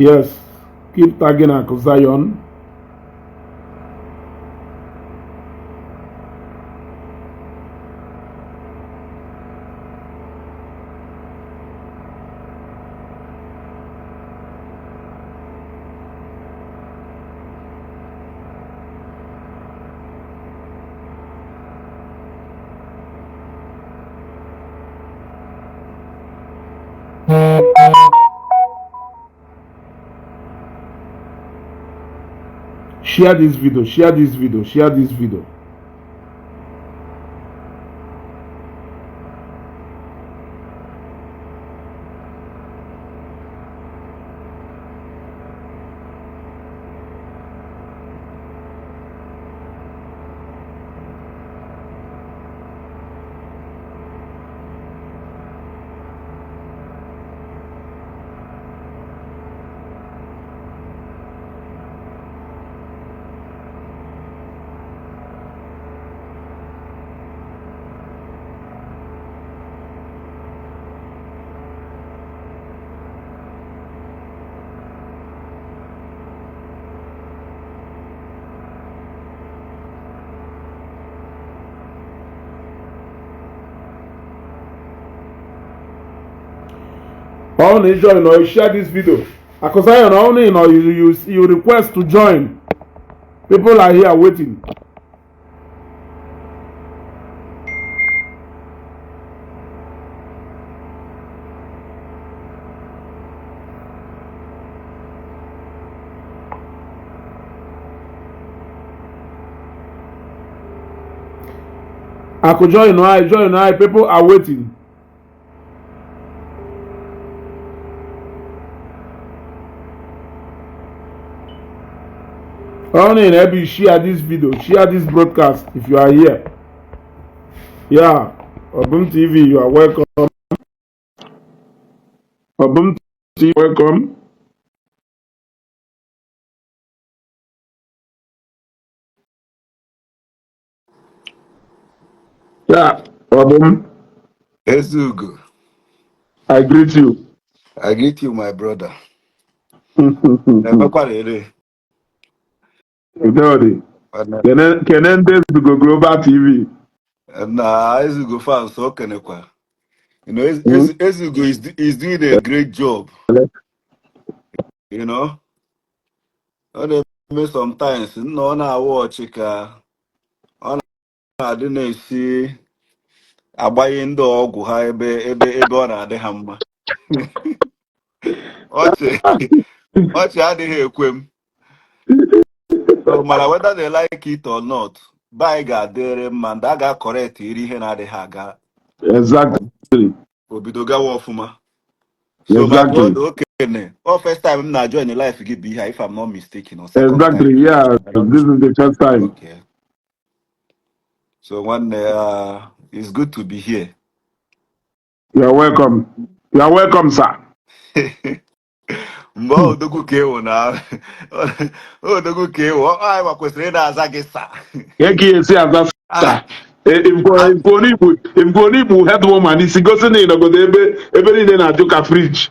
Yes. Keep tagging Uncle Zion. Share this video, share this video, share this video. Only join or share this video. Because I only you request to join. People are here waiting. I could join I. People are waiting. Only in Ebi, share this video, share this broadcast if you are here. Yeah, Obum TV, you are welcome. Obum TV, welcome. Yeah, Obum. Ezugo. I greet you. I greet you, my brother. Kenen to go Global TV. Nah, Ezugo fans so kenekwa. You know, Ezugo is doing a great job. You know, sometimes no na watch ka ọ na-adị na-esi agbanye ndị ọgwụ ha ebe ọ na-adị ha mma. Ọchị adịghị ekwe m. So mara whether they like it or not, buy ga-adịrị mma and a ga-correct iri ihe na-adịghị aga. Exactly. Obido gawa ọfụma. So my brother, okay. Oh, first time I'm not joining life to be here, if I'm not mistaken, or second exactly, time. yeah. This is the first time. Okay. So one it's good to be here. You are welcome. You are welcome, sir. Mbo dogu kewo na. Oh dogu kewo. I wa kwesịrị na-aza gị sa. Eki esi aza sa. If only you head woman, isi gosi na ịnọgodo ebe niile na-ajụ ka fridge.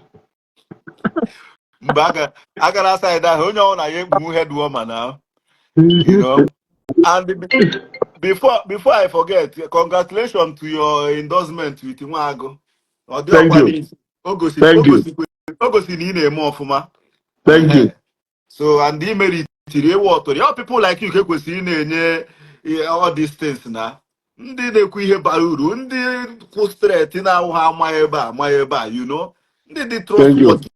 Mgbe agara side ahụ onye ọ na-ya egwu head woman now. You know. And before I forget, congratulations to your endorsement with Nwago. Thank you. Thank you. Ogosi ni na-eme ọfụma. Thank you. So and the merit all people like you kwesịrị na-enye all these things na ndị na-ekwu ihe bara uru ndị kwụ straight na-awụ ha ama ebe a you know ndị dị trustworthy.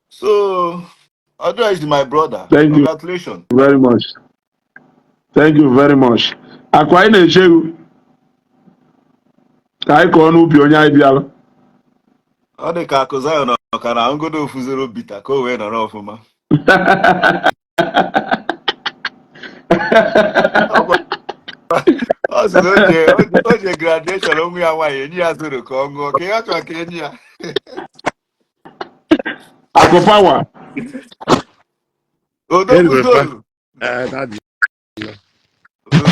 So Odo is my brother. Thank Congratulations. you very much. Thank you very much. Akwa ị na-eche ka anyị kọọ n'ubi onye anyị bịara. Ọ dị ka Akụ Zion ọkara ngodo ofu zero bita ka o wee nọrọ ọfụma. Ọ sị na oje graduation onwe ya nwaanyị enyi ya zoro ka ọ ṅụọ ka ya chọrọ ka enyi ya. Akụ pawa. Odogwu zoro.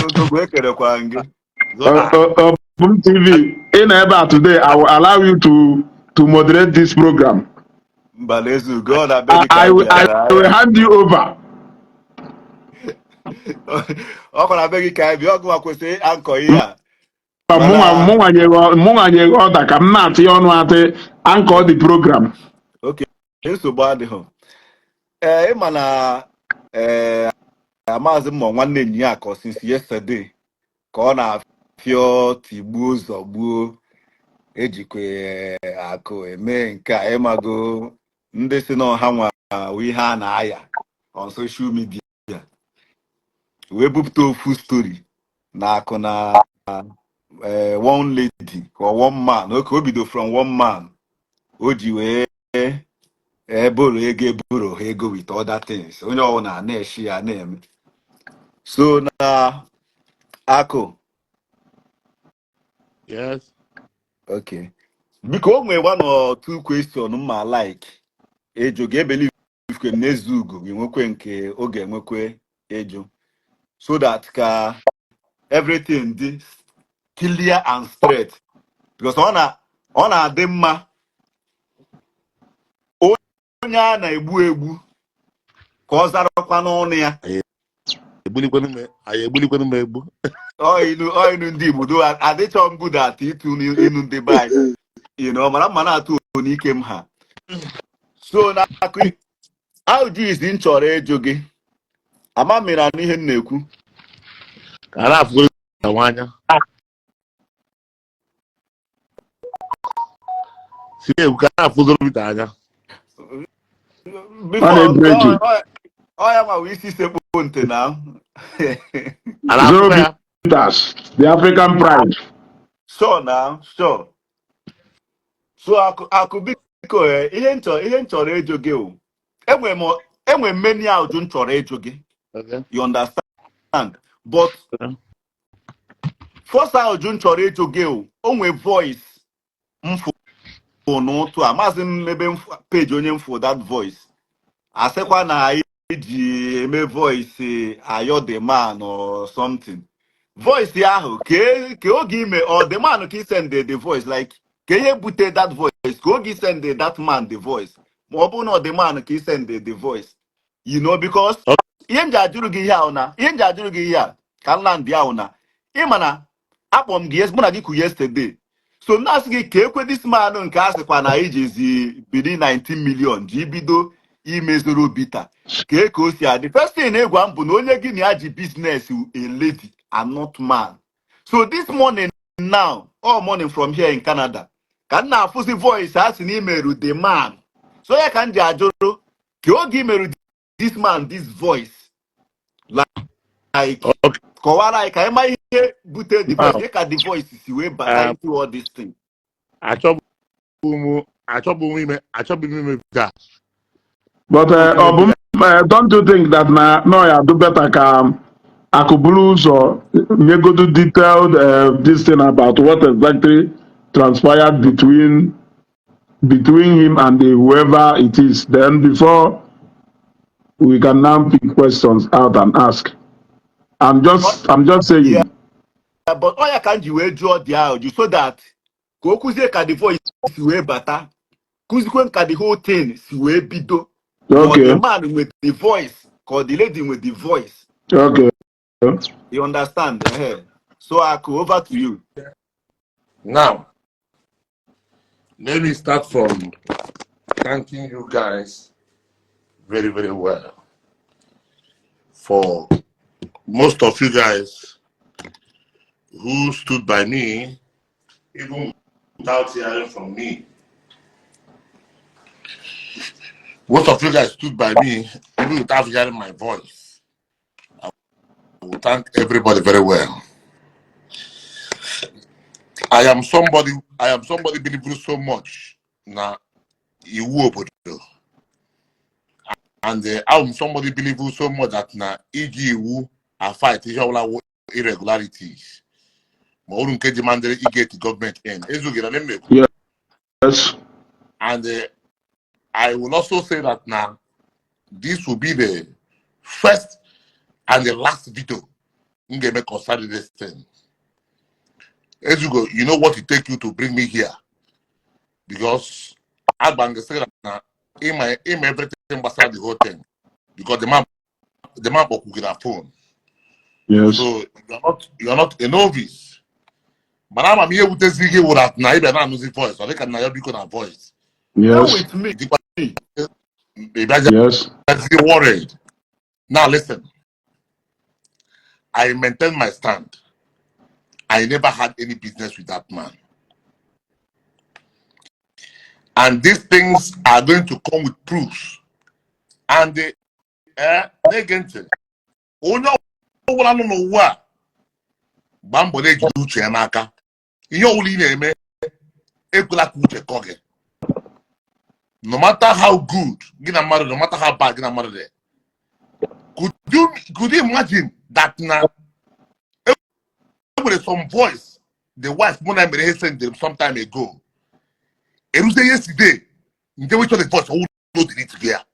Odogwu ekerekwa gị. TV, in about today, I will allow you to moderate this program. Mbalezu, God, I beg you, I can will, be I will a hand you over. Ọ kọrọ abeg ka anyị bịa ọgụ ma kwesịrị ankọ ihe a mana Mụnwa nyere ọda ka m na-atị ọnụ atị anchor the program. oke nsogbu adịghị ịma na ee amaghịzị m ma nwanne enyi ya akọ since yesterday ka ọ na-afịọ tigbuo zọgbuo ejikwe akụ eme nke a ịmago ndị si na ọha nwa ihe a na-aya on social media wee bupụta ofu story na akụ na one lady or one man. Okay, we bido from one man. Oji wee eboro ego with other things. Onye ọwụna na-eshi ya na-eme. So na Ako. Yes. Okay. Biko o nwere one or two question ma like ejo ga-ebelieve if n'ezu ugo enwekwe nke oge enwekwe ejo so that ka everything dị clear and straight because ọ na-adị mma onye a na-egbu egbu ka ọ zarakwa n'ọnụ ya Anyị egbulikwanụ m egbu. inu ndị Igbo do adịchọ m good at ịtụ inu ndị be anyị mara mma na-atụ n'ike m ha so na audizi m chọrọ ịjụ gị ama mmiri anụ ihe m na-ekwu Ka a na-afụgoro na nwanya. Si egwu ka a na-afụgoro bita anya. before ya ma isi sekpo ntị na A na-afụga ya. The African pride. sure so akụ biko ihe m chọrọ ịjụ gị o enwe many ajụ m chọrọ ịjụ gị Okay. you understand but first ajụ m chọrọ ịjụ gị o nwe voice mfụ n'ụtụ a maazị m ebe page onye mfụ that voice asịkwa na iji eme voice ayo the man or something voice ahụ ke oge ime or the man ka send the voice like ka ihe bute that voice ka oge send that man the voice ma ọ bụrụ na the man ka send the voice because ihe m ji ajụrụ gị ihe ahụ na ihe m ji ajụrụ gị ihe a ka nland ahụ na ịma na akpọ m gị mụ na gị kwu yesterday so m na-asị gị ka ekwe this man nke a sịkwa na ijezi biri 19 million ji bido imezuru bita ka o si adị first thing na-egwa m bụ na onye gị na ya ji business a lady and not man so this morning now all morning from here in Canada ka m na-afụzi voice a sị na imerụ the man so ya ka m ji ajụrụ ka oge imerụ this man this voice like kọwara anyị ka anyị ma ihe bute the voice ka the voice si wee bata into all this thing Achọbụ m ime bita. But don't you think that no ya do better ka akubulu ụzọ nyegodu detailed this thing about what exactly transpired between him and whoever it is, then before we can now pick questions out and ask. I'm just saying. Yeah, but all ya can ji wee jụọ the audio so that ka o kụzie ka the voice si wee bata kụzikwe ka the whole thing si wee bido Okay. the man with the voice ka the lady with the voice. Okay. You understand? So Aku, over to you. Now, let me start from thanking you guys very, very well for most of you guys who stood by me, even without hearing from me. Most of you guys stood by me, even without hearing my voice. I will thank everybody very well. I am somebody believing so much now. And I am somebody believing so much that now EGU are fight irregularities. Get government in. Yes. And I will also say that now this will be the first and the last video in the concerning this thing. As you go, you know what it takes you to bring me here. Because Albang said that everything about the whole thing because the man cooking a phone. Yes. So you're not a novice. But I'm here with this video with that now even losing voice. So they can now be a voice. Now Yes. with me. Maybe I Yes. just get worried. Now listen. I maintain my stand. I never had any business with that man. And these things are going to come with proofs. And they get it. Onye ọbụla nọ n'ụwa a gbaa mbọ na-ejide uche ya n'aka. Ihe ọbụla ị na-eme ekwela ka uche kọ gị. No matter how good, no matter how bad, could you imagine that now with some voice, the wife Mona Mere sent them some time ago. And say yesterday, they were the voice who know the together.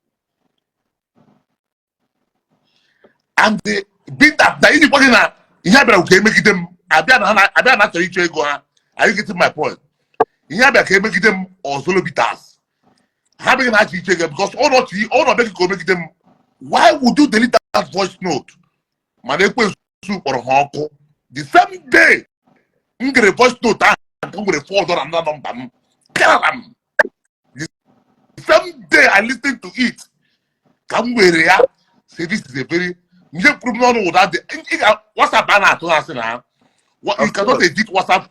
And they being that anybody now, you have to make them. I be not to reach go. Are you getting my point? You have to make them or solo bitters. Having that because all not make them. Why would you delete that voice note? The same day, you get a voice note and come with a $4 number. The same day I listened to it, come with a say this is a very without the WhatsApp banner to us now. What you cannot edit WhatsApp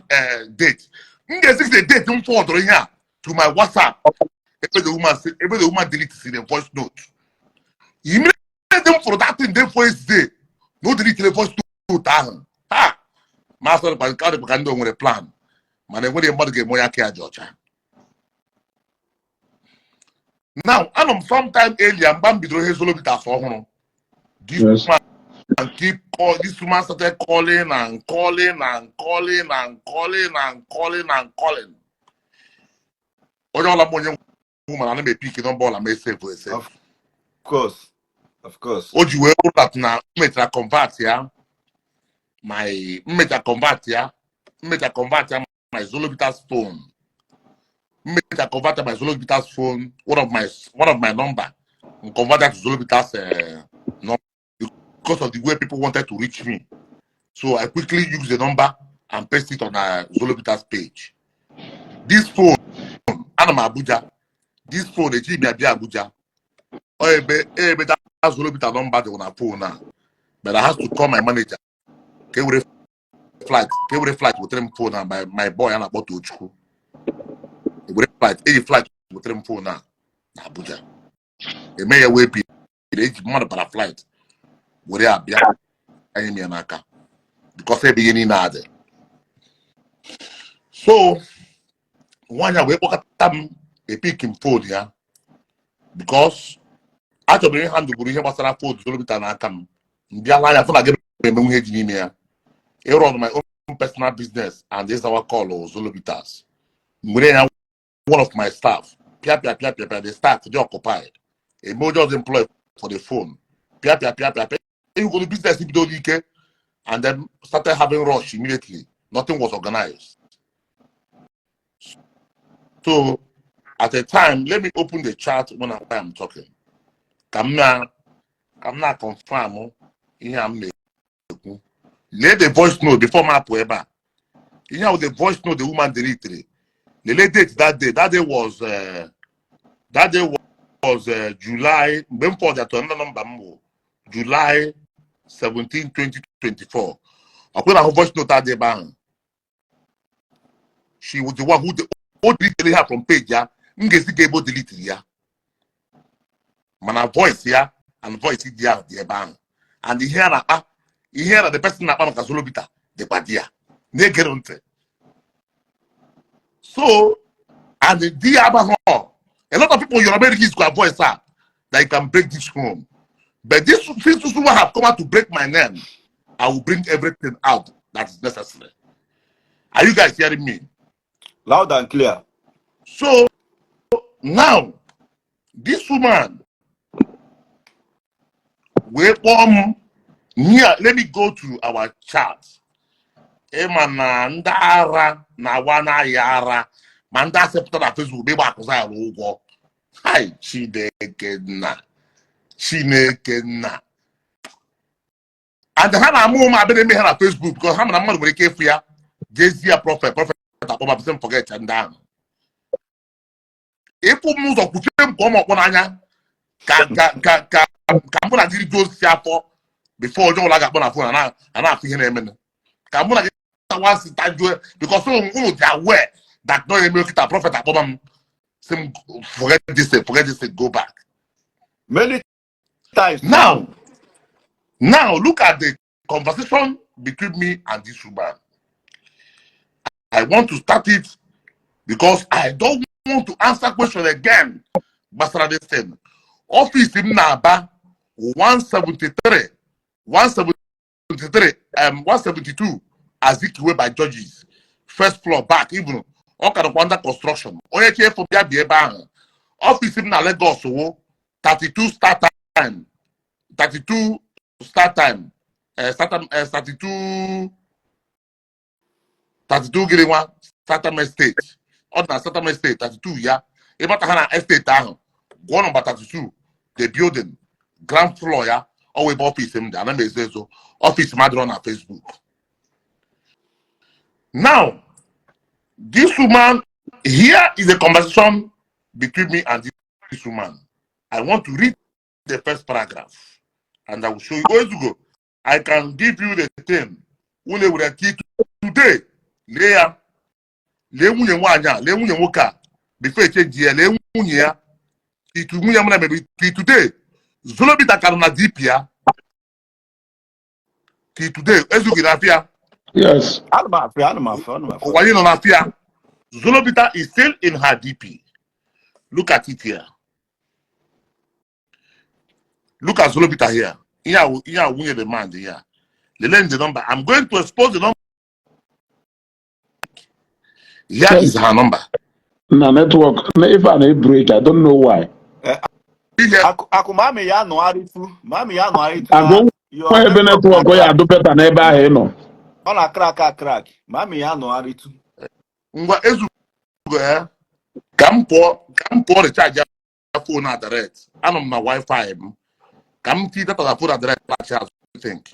date. You can see the date don't fall here to my WhatsApp. Every the woman deletes the voice note. You made them for that thing they first day. No delete the voice note. Ha! Master by the with a plan. Man, when the mother get more care, Georgia. Now, I'm sometime earlier, I'm going to be solo bit as well. This man this woman started calling and calling and calling and calling and calling and calling. Woman, I never pick it on ball and may say for herself. Of course. Oh, you will that now, meter convert here. My meter convert here. Meter convert here. My Zolobita's phone. Meter convert my Zolobita's phone. One of my number. Convert that to Zolobita's number because of the way people wanted to reach me. So I quickly use the number and paste it on Zolobita's page. This phone, Anam Abuja. This phone, the GB Abuja. Oh, that Zolobita number on a phone now. But I have to call my manager. Can we flight with them phone now? My boy and about to school. We flight with them phone now. Abuja. A mayor way be the mother para flight. Where they are behind because they beginning now. So one year we walk at them a picking phone here because actually hand to bring about phone to look at them. I feel like I run my own personal business and this is our call or Zolobitas. One of my staff, the staff they occupied. A model employed for the phone. You go to business and then started having rush immediately. Nothing was organized. So at the time, let me open the chat when I'm talking. I'm not confirm I'm let the voice note before my poema. You know the voice note the woman deleted. The late date that day was July. Before that another number July 17, 2024. I put her voice note that day bang. She was the one who deleted her from page, yeah. Able delete yeah. Man, voice here and voice here, the bang. And the here the person that Zolobita, the Badia. They get on. So, and the Diaba, a lot of people in your Americans got voice up that you can break this home. But this since someone have come out to break my name, I will bring everything out that is necessary. Are you guys hearing me? Loud and clear. So now, this woman let me go to our chat. Emana ndara na wana yara manda septa na Facebook be ba kuza ugwo Hi, Chineke na. And ha na-amụ ma abịa eme ha na Facebook because ha mara mmadụ nwere ike ịfụ ya jezie prophet akpọba bụsị m forget ndị ahụ. Ịfụ m ụzọ kwuchie m ka ọ ma ọkpọ n'anya ka mụ na gị juo osisi afọ before onye ọbụla ga-akpọ na fon a na-afụ ihe na-eme. Ka mụ na gị tawansi tajuo because ụmụ dị aware that no eme okịta prophet akpọba m sị m forget this thing, go back. Many times Now look at the conversation between me and this woman. I want to start it because I don't want to answer question again. Basara this thing. Office in Naba 172 Azikiwe by judges. First floor back, even all kind of under construction. Oye here from the bang. Office in Lagos 32 start time. 32 start time. 32 getting one starter estate. Other starter estate 32 yeah. If not a estate down, go number 32, the building, ground floor yeah, always office him there. Let me say so. Office mother on Facebook. Now, this woman, here is a conversation between me and this woman. I want to read the first paragraph and I will show you where to go. I can give you the thing. When they will today, Leah, Lemunya Wanya, Lemunya Woka, before change here, Lemunya, Itumuya maybe today, Zolobita Karana Dipia, today, Ezukinafia. Yes. Why Zolobita is still in her DP. Look at it here. Look at Zolobita here. Here, we the man here. The number. I'm going to expose the number. Here is her number. Na network. If I break, I don't know why. Mami ya no arifu. Mami ya no arifu. Why ebe network ya do better na ebe ahụ nọ. Ọ na crack. Mami ya no arifu. Ngwa ezugo ya. Ka m pụọ recharge phone na direct. Anọ m na Wi-Fi m. Ka m ti data na phone na direct as you think.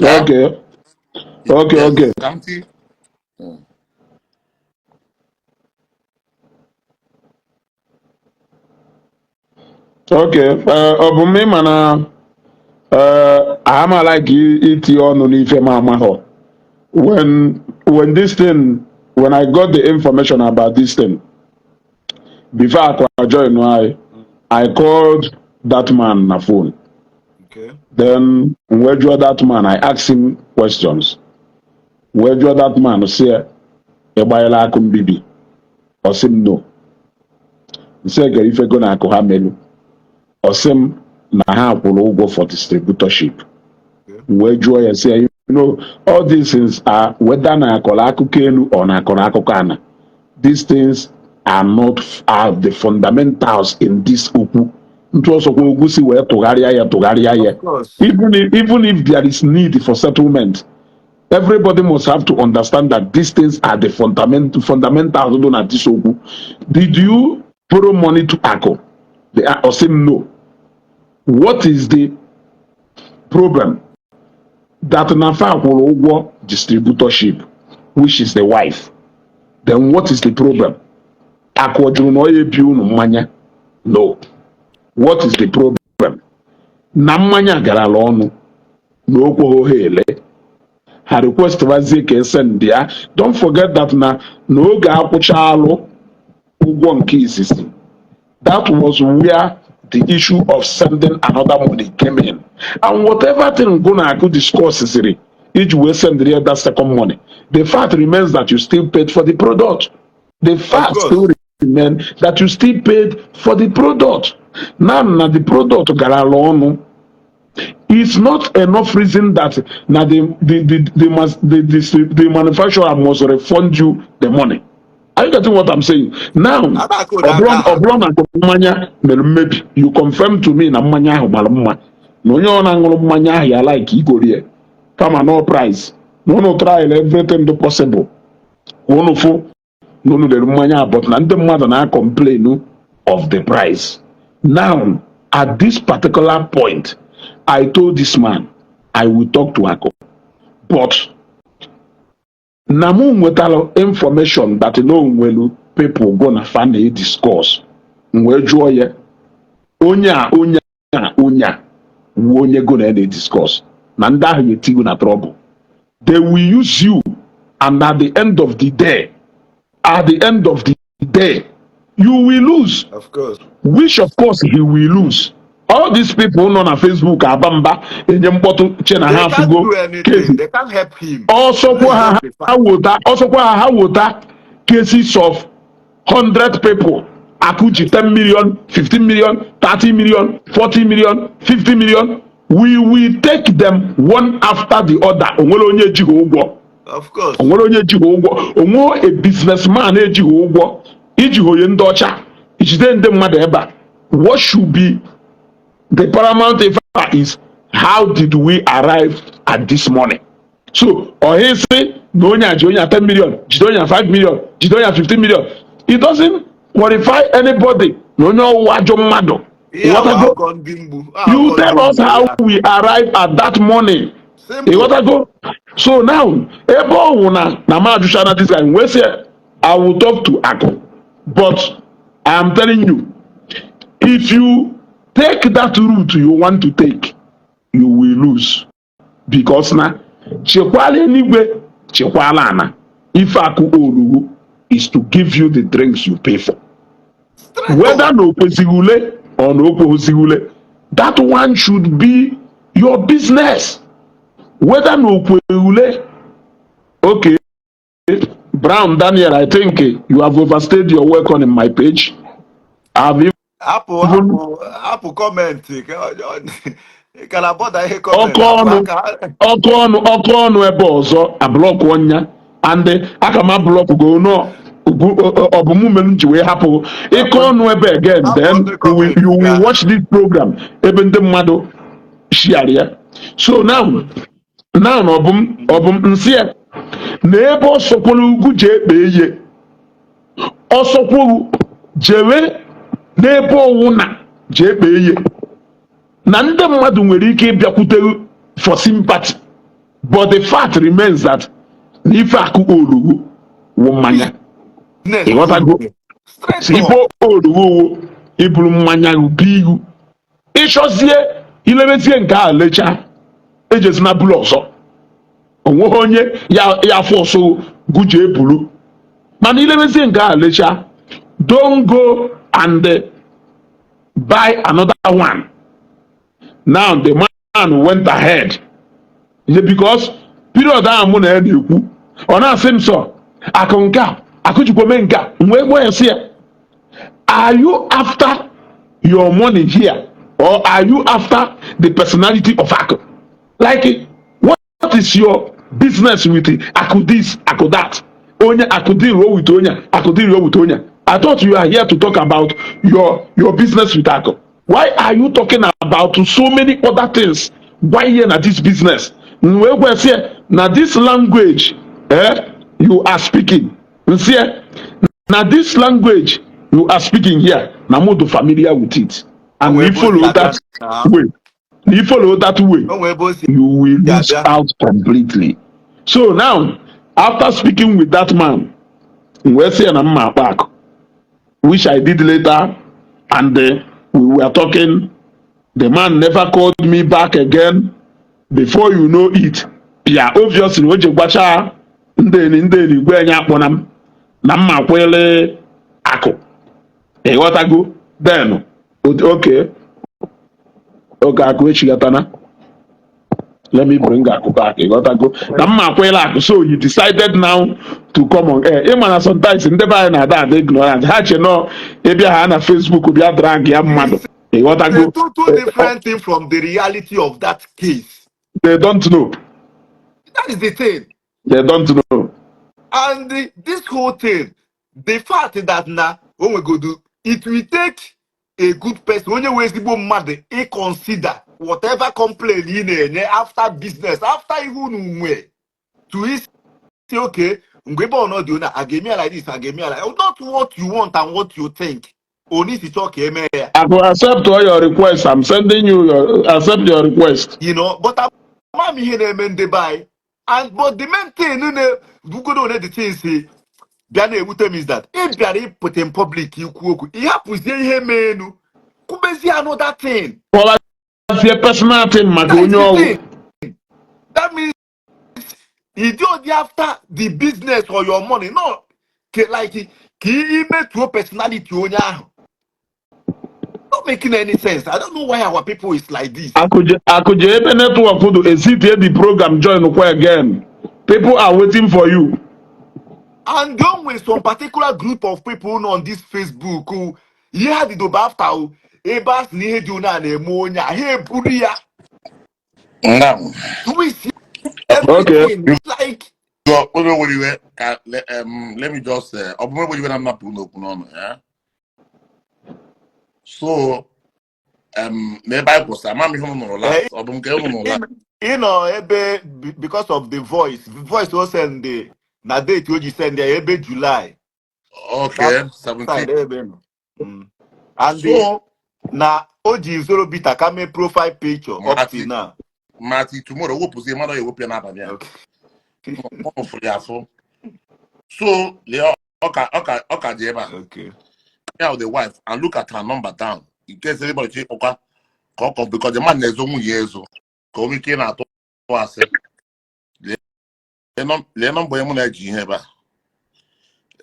Okay. Okay. Ka m ti. Okay. Ọ bụ m mana I'm like iti ọnụ n'ife m amahọ. When this thing, when I got the information about this thing, before Akwa join, I called that man on the phone. Okay. Then where do that man? I asked him questions. Where do that man say Ebayela Akumbibi? Or sim no. He said if you're gonna Akoha melu. Or sim na ha will go for distributorship. Okay. Where do I say all these things are whether na akola akukelu or na akola akukana. These things are not the fundamentals in this uku. Even if there is need for settlement, everybody must have to understand that these things are the fundamentals at this uku. Did you borrow money to Ako? They are saying no. What is the problem? That Nafa will distributorship, which is the wife. Then what is the problem? No. What is the problem? Namanya garalonu no ko hele. Her request was send there. Don't forget that no ga akwụchaalụ ụgwọ nke izizi. That was where the issue of sending another money came in. And whatever thing gonna could discuss is each way send the other second money. The fact remains that you still paid for the product. The fact still remains that you still paid for the product. Now the product garalonu is not enough reason that now the manufacturer must refund you the money. Are you getting what I'm saying? Now, you confirm to me na mmanya ahụ mara mma. Na onye ọ na-aṅụrụ mmanya ahụ ya like igorie. Come on, no price. No trial everything possible. Wonderful. no no the mmanya but na ndị mmadụ na complain of the price. Now at this particular point I told this man I will talk to Akụ, but na mụ nwetara information that no nwelu people go na fa na discuss wee jụọ ya onye a onye go na discuss na ndị ahụ ga-etigo na trouble. They will use you, and at the end of the day you will lose. Of course. Which of course he will lose. All these people nọ na Facebook abamba enye mkpọtụ che na ha fugo cases. They can't help him. Ọsọkwa ha wota cases of 100 people. Akuji 10 million, 15 million, 30 million, 40 million, 50 million. We will take them one after the other. Onwere onye ejighị ụgwọ. Of course. Onwere onye ejighị ụgwọ. Onwe a businessman ejighị ụgwọ. Ijighị onye ndị ọcha. Ijide ndị mmadụ ebe a. What should be the paramount factor is how did we arrive at this money? So, ọhịa sị na onye a ji onye 10 million, jide onye 5 million, jide onye 15 million. It doesn't qualify anybody. No onye ọwụwa ajọ mmadụ. You tell us how we arrive at that money. Go. So now, ebe ọwụ na ma ajụcha na this guy, we say I will talk to Akụ, but I am telling you, if you take that route you want to take, you will lose. Because na chekwala enigwe, chekwala ana. If Akụ Oluwu is to give you the drinks you pay for, whether no kwesịghị or no kwesịghị, that one should be your business. Whether no kwesịghị, okay, Brown Daniel, I think you have overstayed your welcome in my page. Have you? Apple comment. Can I bother a comment? Ọkụ ọnụ ebe ọzọ ablọk ọnya, and aka m ablọk go no ọbụmụ m ji wee hapụ ịkọ ọnụ ebe again, then you will watch this program ebe ndị mmadụ share ya. So now ọbụm nsị ya na ebe ọsọkwuru ugwu ji ekpe ihe, ọsọkwuru jewe n'ebe ọwụ na ji ekpe ihe, na ndị mmadụ nwere ike ịbịakwute for sympathy, but the fact remains that n'ife Akụ Oluwu wụ mmanya. Ịghọtago? Si ife Oluwu iburu mmanya ubi ihu, ịchọzie ilebezie nke a lecha ejezina bulu ọzọ, onweghị onye ya afọ ọsọ guje ebulu, mana ilebezie nke a lecha, don't go and buy another one. Now the man went ahead because period ahụ mụ na ya na-ekwu ọ na-asị m sọ akụ nke a akụjikwa mee nke a wee gwa ya sị ya, are you after your money here or are you after the personality of Akụ? Like what is your business with Akụ this Akụ that? Onye Akụ dị ruo with onye Akụ dị ruo with onye. I thought you are here to talk about your business with Akụ. Why are you talking about so many other things? Why here na this business? We say na this language you are speaking. Na this language you are speaking here. Na mo do familiar with it, and we follow that way. You follow that way, you will lose out completely. So now, after speaking with that man, we say na mma back, which I did later, and we were talking. The man never called me back again. Before you know it, yeah, obviously oje gbacha ndeni gwe anya akpọnam na mma kwele Akụ. Ịghọtago? Then okay Akụ echigatana, let me bring Akụ back. Ịghọtago? Na mma kwele Akụ. So you decided now to come on air. Ịmana sometimes ndị be anyị na-ada ignorant, ha che no ịbịa ha na Facebook bịa drag ya mmadụ. It's two different things from the reality of that case. They don't know. That is the thing. They don't know. And this whole thing, the fact that now, when we go do, it will take a good person, when you waste the money, he consider whatever complaint in after business, after even way, to say, okay, Ngwebo no do na agemi like this, agemi like not what you want and what you think. Only to talk eme. I will accept all your requests. I'm sending you your accept your request. You know, but I'm here na buy. And but the main thing you go on the thing say Biana Ewutem is that if Biana put in public you happens here menu. Kubezi another thing. Well, that's your personal thing, That is the Magunyo. thing. That means he do it after the business or your money. No, like he make your personality on ya. Not making any sense. I don't know why our people is like this. I could ebe network to exit the program join again. People are waiting for you. And then with some particular group of people on this Facebook who yeah the do after who ebas ni he do na emonya hey buria Now, twist Okay. everything like so let me just I'm not putting open on, yeah. So maybe I was a mommy home no eh, last or no last. you know because of the voice was send the na date you send the ebe July that Okay, 17. side ebe no. And the So na oji zero bita kame profile picture up till now. Marty tomorrow we'll put the mother you open up again. Okay. So Leo okay Jeba. Okay. Now the wife and look at her number down in case anybody check okay because the man is only years old. Come in at us. Le number you na ji here ba.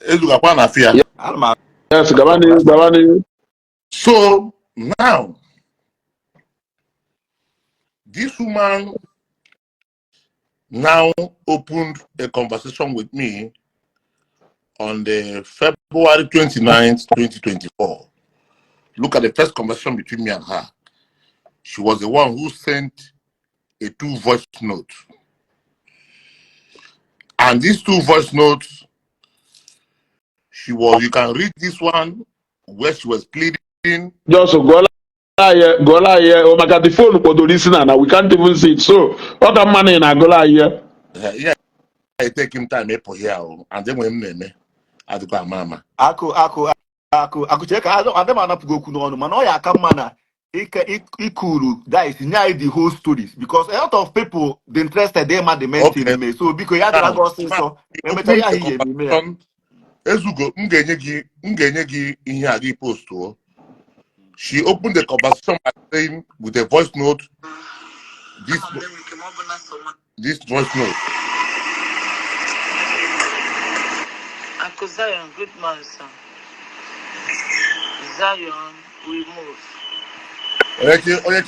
Ezuga kwa na fear. Yes, Gabani. So now this woman now opened a conversation with me on the February 29th, 2024. Look at the first conversation between me and her. She was the one who sent a 2 voice note. And these 2 voice notes, you can read this one where she was pleading. Just go here. Oh my God, the phone for the listener now. We can't even see it. So, what the money in a gola here? Yeah, I take him time here, and then when me, I go mama. Aku check adem anap go ku no man ya ka mana ikuru that is nyai the whole stories because a lot of people the interested them at the main thing Okay, me so because ya now, go say so me meta open ya the here me conversation. Ezugo, ngenye gi ihe agi post. She opened the conversation by saying with a voice note, this voice note. Uncle Zion, good morning, sir. Zion, we move. Onye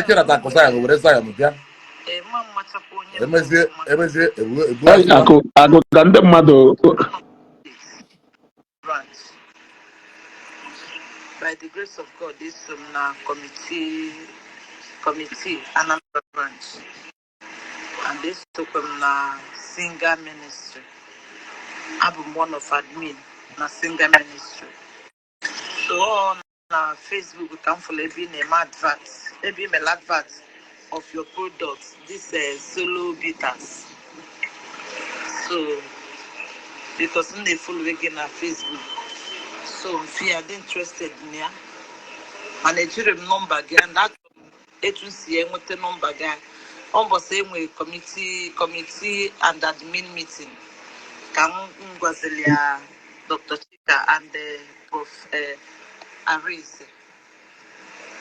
kira ta kosa ya were Zion bia. Emezie ebu Hey, asira. Ako kande mado. By the grace of God, this is committee, another branch. And this took na singer ministry. I'm one of admin na singer ministry. So on Facebook, we can follow every name advert, every mail advert of your products. This solo bitters. So because they follow again on Facebook. So if you are interested in here, managerial number again that agency with the number again. Almost same way committee and admin meeting. Come Ngwazelia, Dr. Chika and Prof. Aris.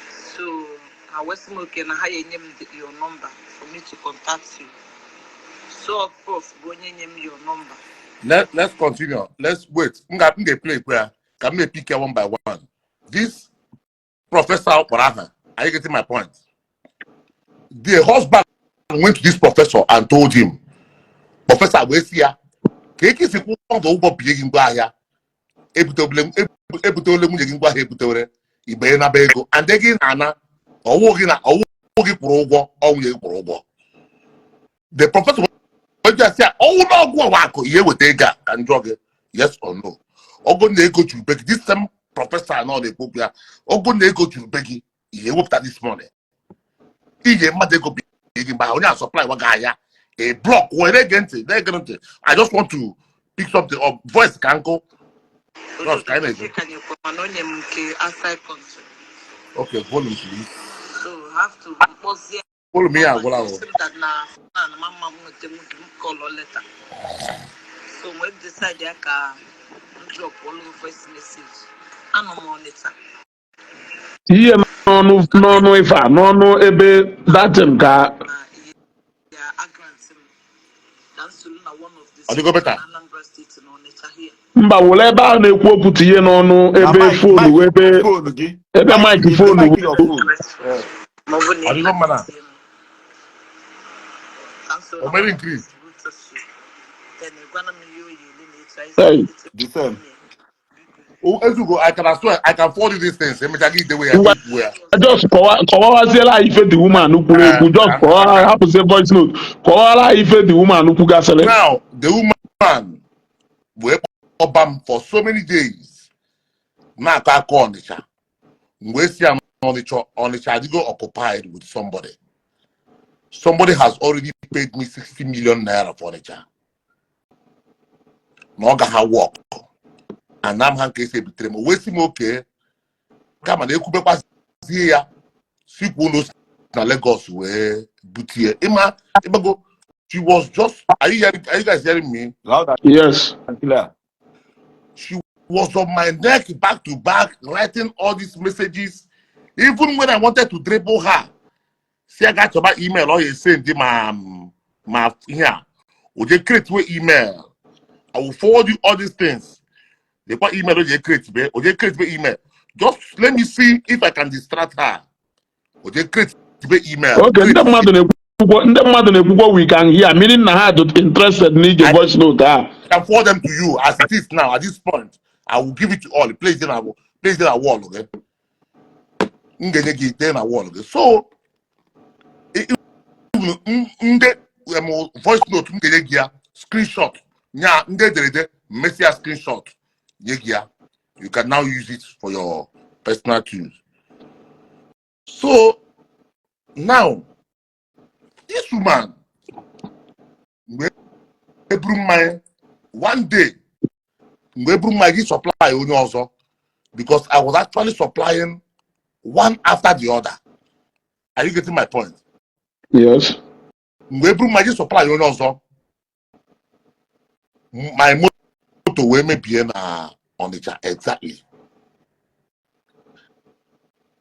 So I was smoking and I name your number for me to contact you. So Prof, go name your number. Let's continue. Let's wait. Nga play prayer. Can me pick one by one. This Professor Paraha, are you getting my point? The husband went to this professor and told him, Professor, where's here? Keki si kwong do ubo biye ngwa ahia. Ebutole mu yegi ngwa ahia ebutore. Ibe na be ego. And they na ana owo gi kwuru ụgwọ, ọnwụ yegi kwuru ụgwọ. The professor just say, oh no, go wako ye with ega and drug it. Yes or no? Ogo na go to beg this same professor and all the book ya. Ogo na go to beg ye whooped at this morning. Iye ma de go big by only supply wa guy a block where they get it. I just want to picks up the voice can go. Just kind of. Okay, volume please. So have to pause here. Follow me and that na mama call letter. So we decide I can drop all voice message. I'm on letter. Ihe n'ọnụ ife a n'ọnụ ebe datin ka mba were ebe a na-ekwu okwu tinye n'ọnụ ebe fonu ebe maịkị fonu increase. I can swear I can forward you these things. just kọwawaziela ife the woman kwuru ekwu just hapụzie voice note kọwara ife the woman kwugasịrị. Now the woman wee kpọba for so many days na-akọ aka Ọnịcha mgbe si ya Ọnịcha adịgo occupied with somebody. Somebody has already paid me 60 million naira for Ọnịcha. No ga work. And I'm hanke say bitre mo wesi mo okay. Kama na ekubekwa ya sikwu no na Lagos we butie. Go. She was just are you guys hearing me? Yes. She was on my neck back to back writing all these messages. Even when I wanted to dribble her. See I got your email or you send my here. Would you create your email? I will forward you all these things. They put email or you create your email. Just let me see if I can distract her. Would you create your email? Okay, ndị mmadụ na-ekwukwo we can hear, meaning na ha interested in your voice note. I can forward them to you as it is now. At this point, I will give it to all. Place it in a wall, okay? Okay? So, voice note, screenshot. Screenshot. You can now use it for your personal tools. So now this woman one day supply only also because I was actually supplying one after the other. Are you getting my point? Yes. Supply only also my motor will be on the chat exactly.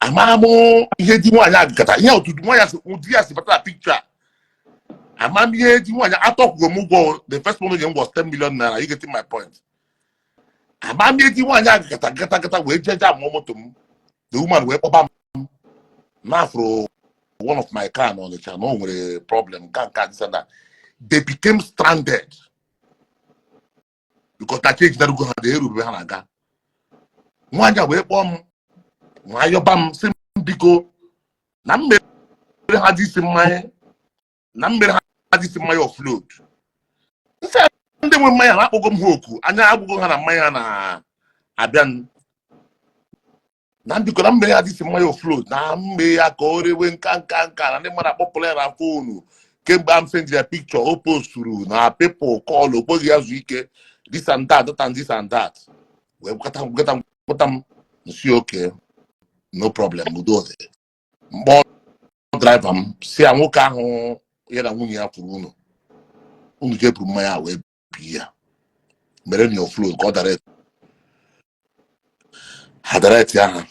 Amamo ihe di nwanya agata ihe otudu nwanya udi as better picture. Amam ihe di nwanya atọkwugo m ụgwọ the first one was 10 million naira. You getting my point? Amam ihe di nwanya agata wee jeja moto m. The woman wee kpọba m na afro one of my car on the channel nwere a problem can this and that. They became stranded because that change that go ha dey erube ha na-aga. Nwanya wee kpọọ m Mayobam Simbiko Namber had this in my offload. They were my Apogum Hoku, and I will go on a Mayana Abian Nambiko Namber had this in my offload. Nambe I go when can and then when a popular phone came back send their picture opposed to now people call Opozia's week this and that and this and that. We got them see okay. No problem, we do it. More driver, see a woke ahụ ya na nwunye ya kwuru unu. Unu je buru mmanya wee biya. Mere ni offload ka ọ direct. Ha direct ya ha.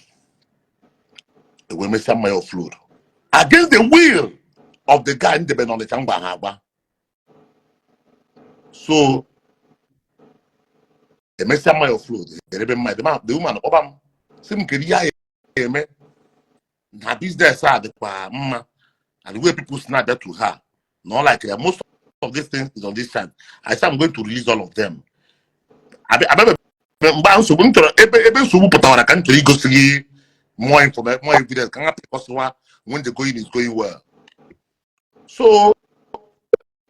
E wee mesia mmanya offload. Against the will of the guy ndebe na Ọnịcha mgba ha agba. So, e mesia mmanya offload. Erebe mmanya. The woman ọba m. Sị m keri ya her business and the way people snap that to her. Not like most of these things is on this side. I said I'm going to release all of them. I more information, more evidence. When the going is going well. So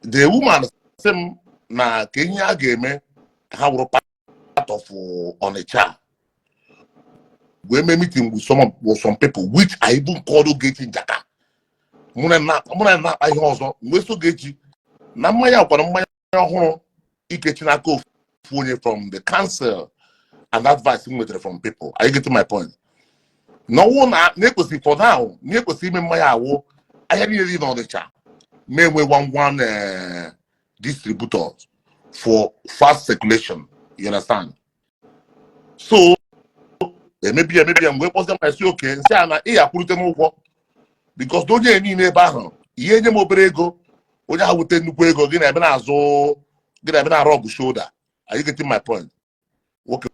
the woman said, "Na Kenya game how part of Ọnịcha." We made meeting with some people, which I even called Ogechi Jaka. Muna na I also we so Gechi. Na mmanya kwa mmanya ọhụrụ Ikechi na ko from the council and advice from people. Are you getting my point? No one for now, I have really on the chat. Maybe one distributor for fast circulation. You understand? So maybe I'm going to say okay, and say I'm because don't you need a ye nye mobrego, onye ha wute nnukwu ego gị na ebe na-azụ gị na ebe na-arọgụ shoulder. Are you getting my point? Okay,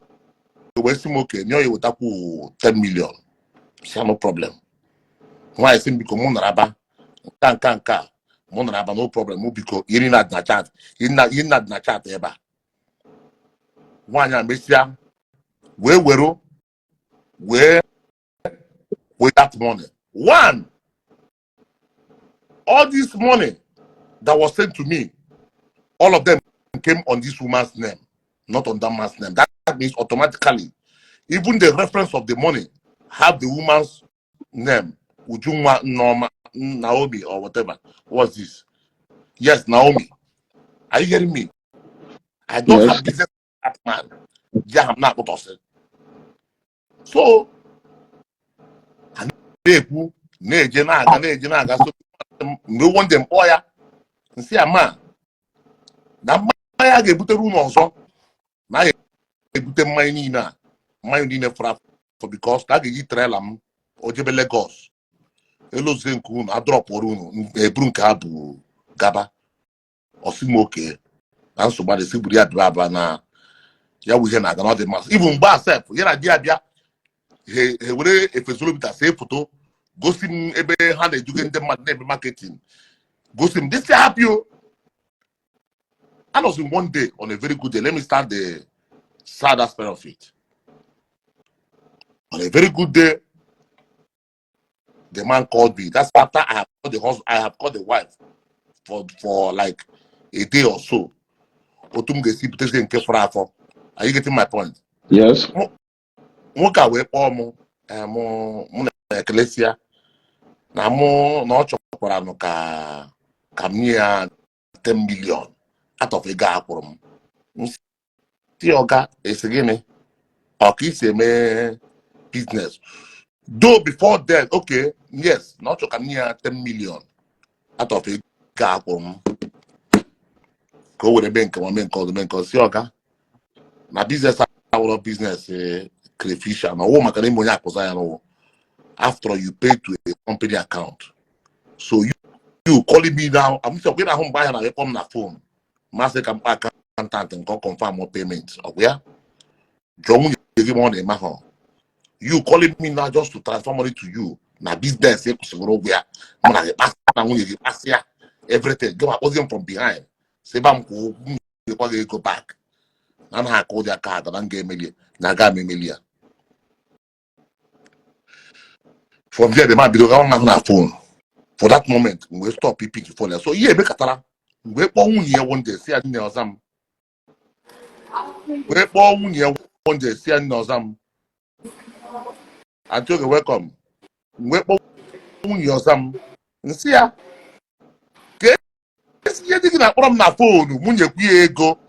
we see okay, nyo you wutaku 10 million. No problem. Why I think because mo naraba nka mo naraba no problem mo because yiri na chat yiri na chat eba. Wanya mesia we that money. One, all this money that was sent to me, all of them came on this woman's name, not on that man's name. That means automatically, even the reference of the money have the woman's name, Ujunwa Norma, Naomi or whatever. What's this? Yes, Naomi. Are you hearing me? I don't have business with that man. Yeah, I'm not what. So, no one them oya. See a man. That man get put a room also. Now you put a money na. Money in a for because that you trail am or jebe Lagos. Hello Zenkun, I drop or a brunkabu gaba or simoke. And somebody see Buria Braba na. Ya we hear na not the mass. Even bar self, yeah, dia. He would if it's a say photo. Go see ebe hand educating them marketing. Go see this help you. I was in one day on a very good day. Let me start the sad aspect of it. On a very good day, the man called me. That's after I have called the husband, I have called the wife for like a day or so. Are you getting my point? Yes. Moka we mo ecclesia na mo no chokwara no ka mia 10 million out of a guy from see oga is again okay say me business though before that okay yes not to mia 10 million out of a guy from go with the bank call the bank see oga na business our business crayfish and all my money after you pay to a company account. So you calling me now, I'm just going home buy and I come na phone. Master can accountant and confirm more payments. Okay? You calling me now just to transfer money to you. Now business everything. Go from behind. Say go back. And I call their card and get million. Million. From there, the man be the one on phone. For that moment, we stop picking the phone. So yeah, make a we one day, see I know some. We one day, see I know some. I told you welcome. We some. See ya. Okay. You think that from na phone, when you go,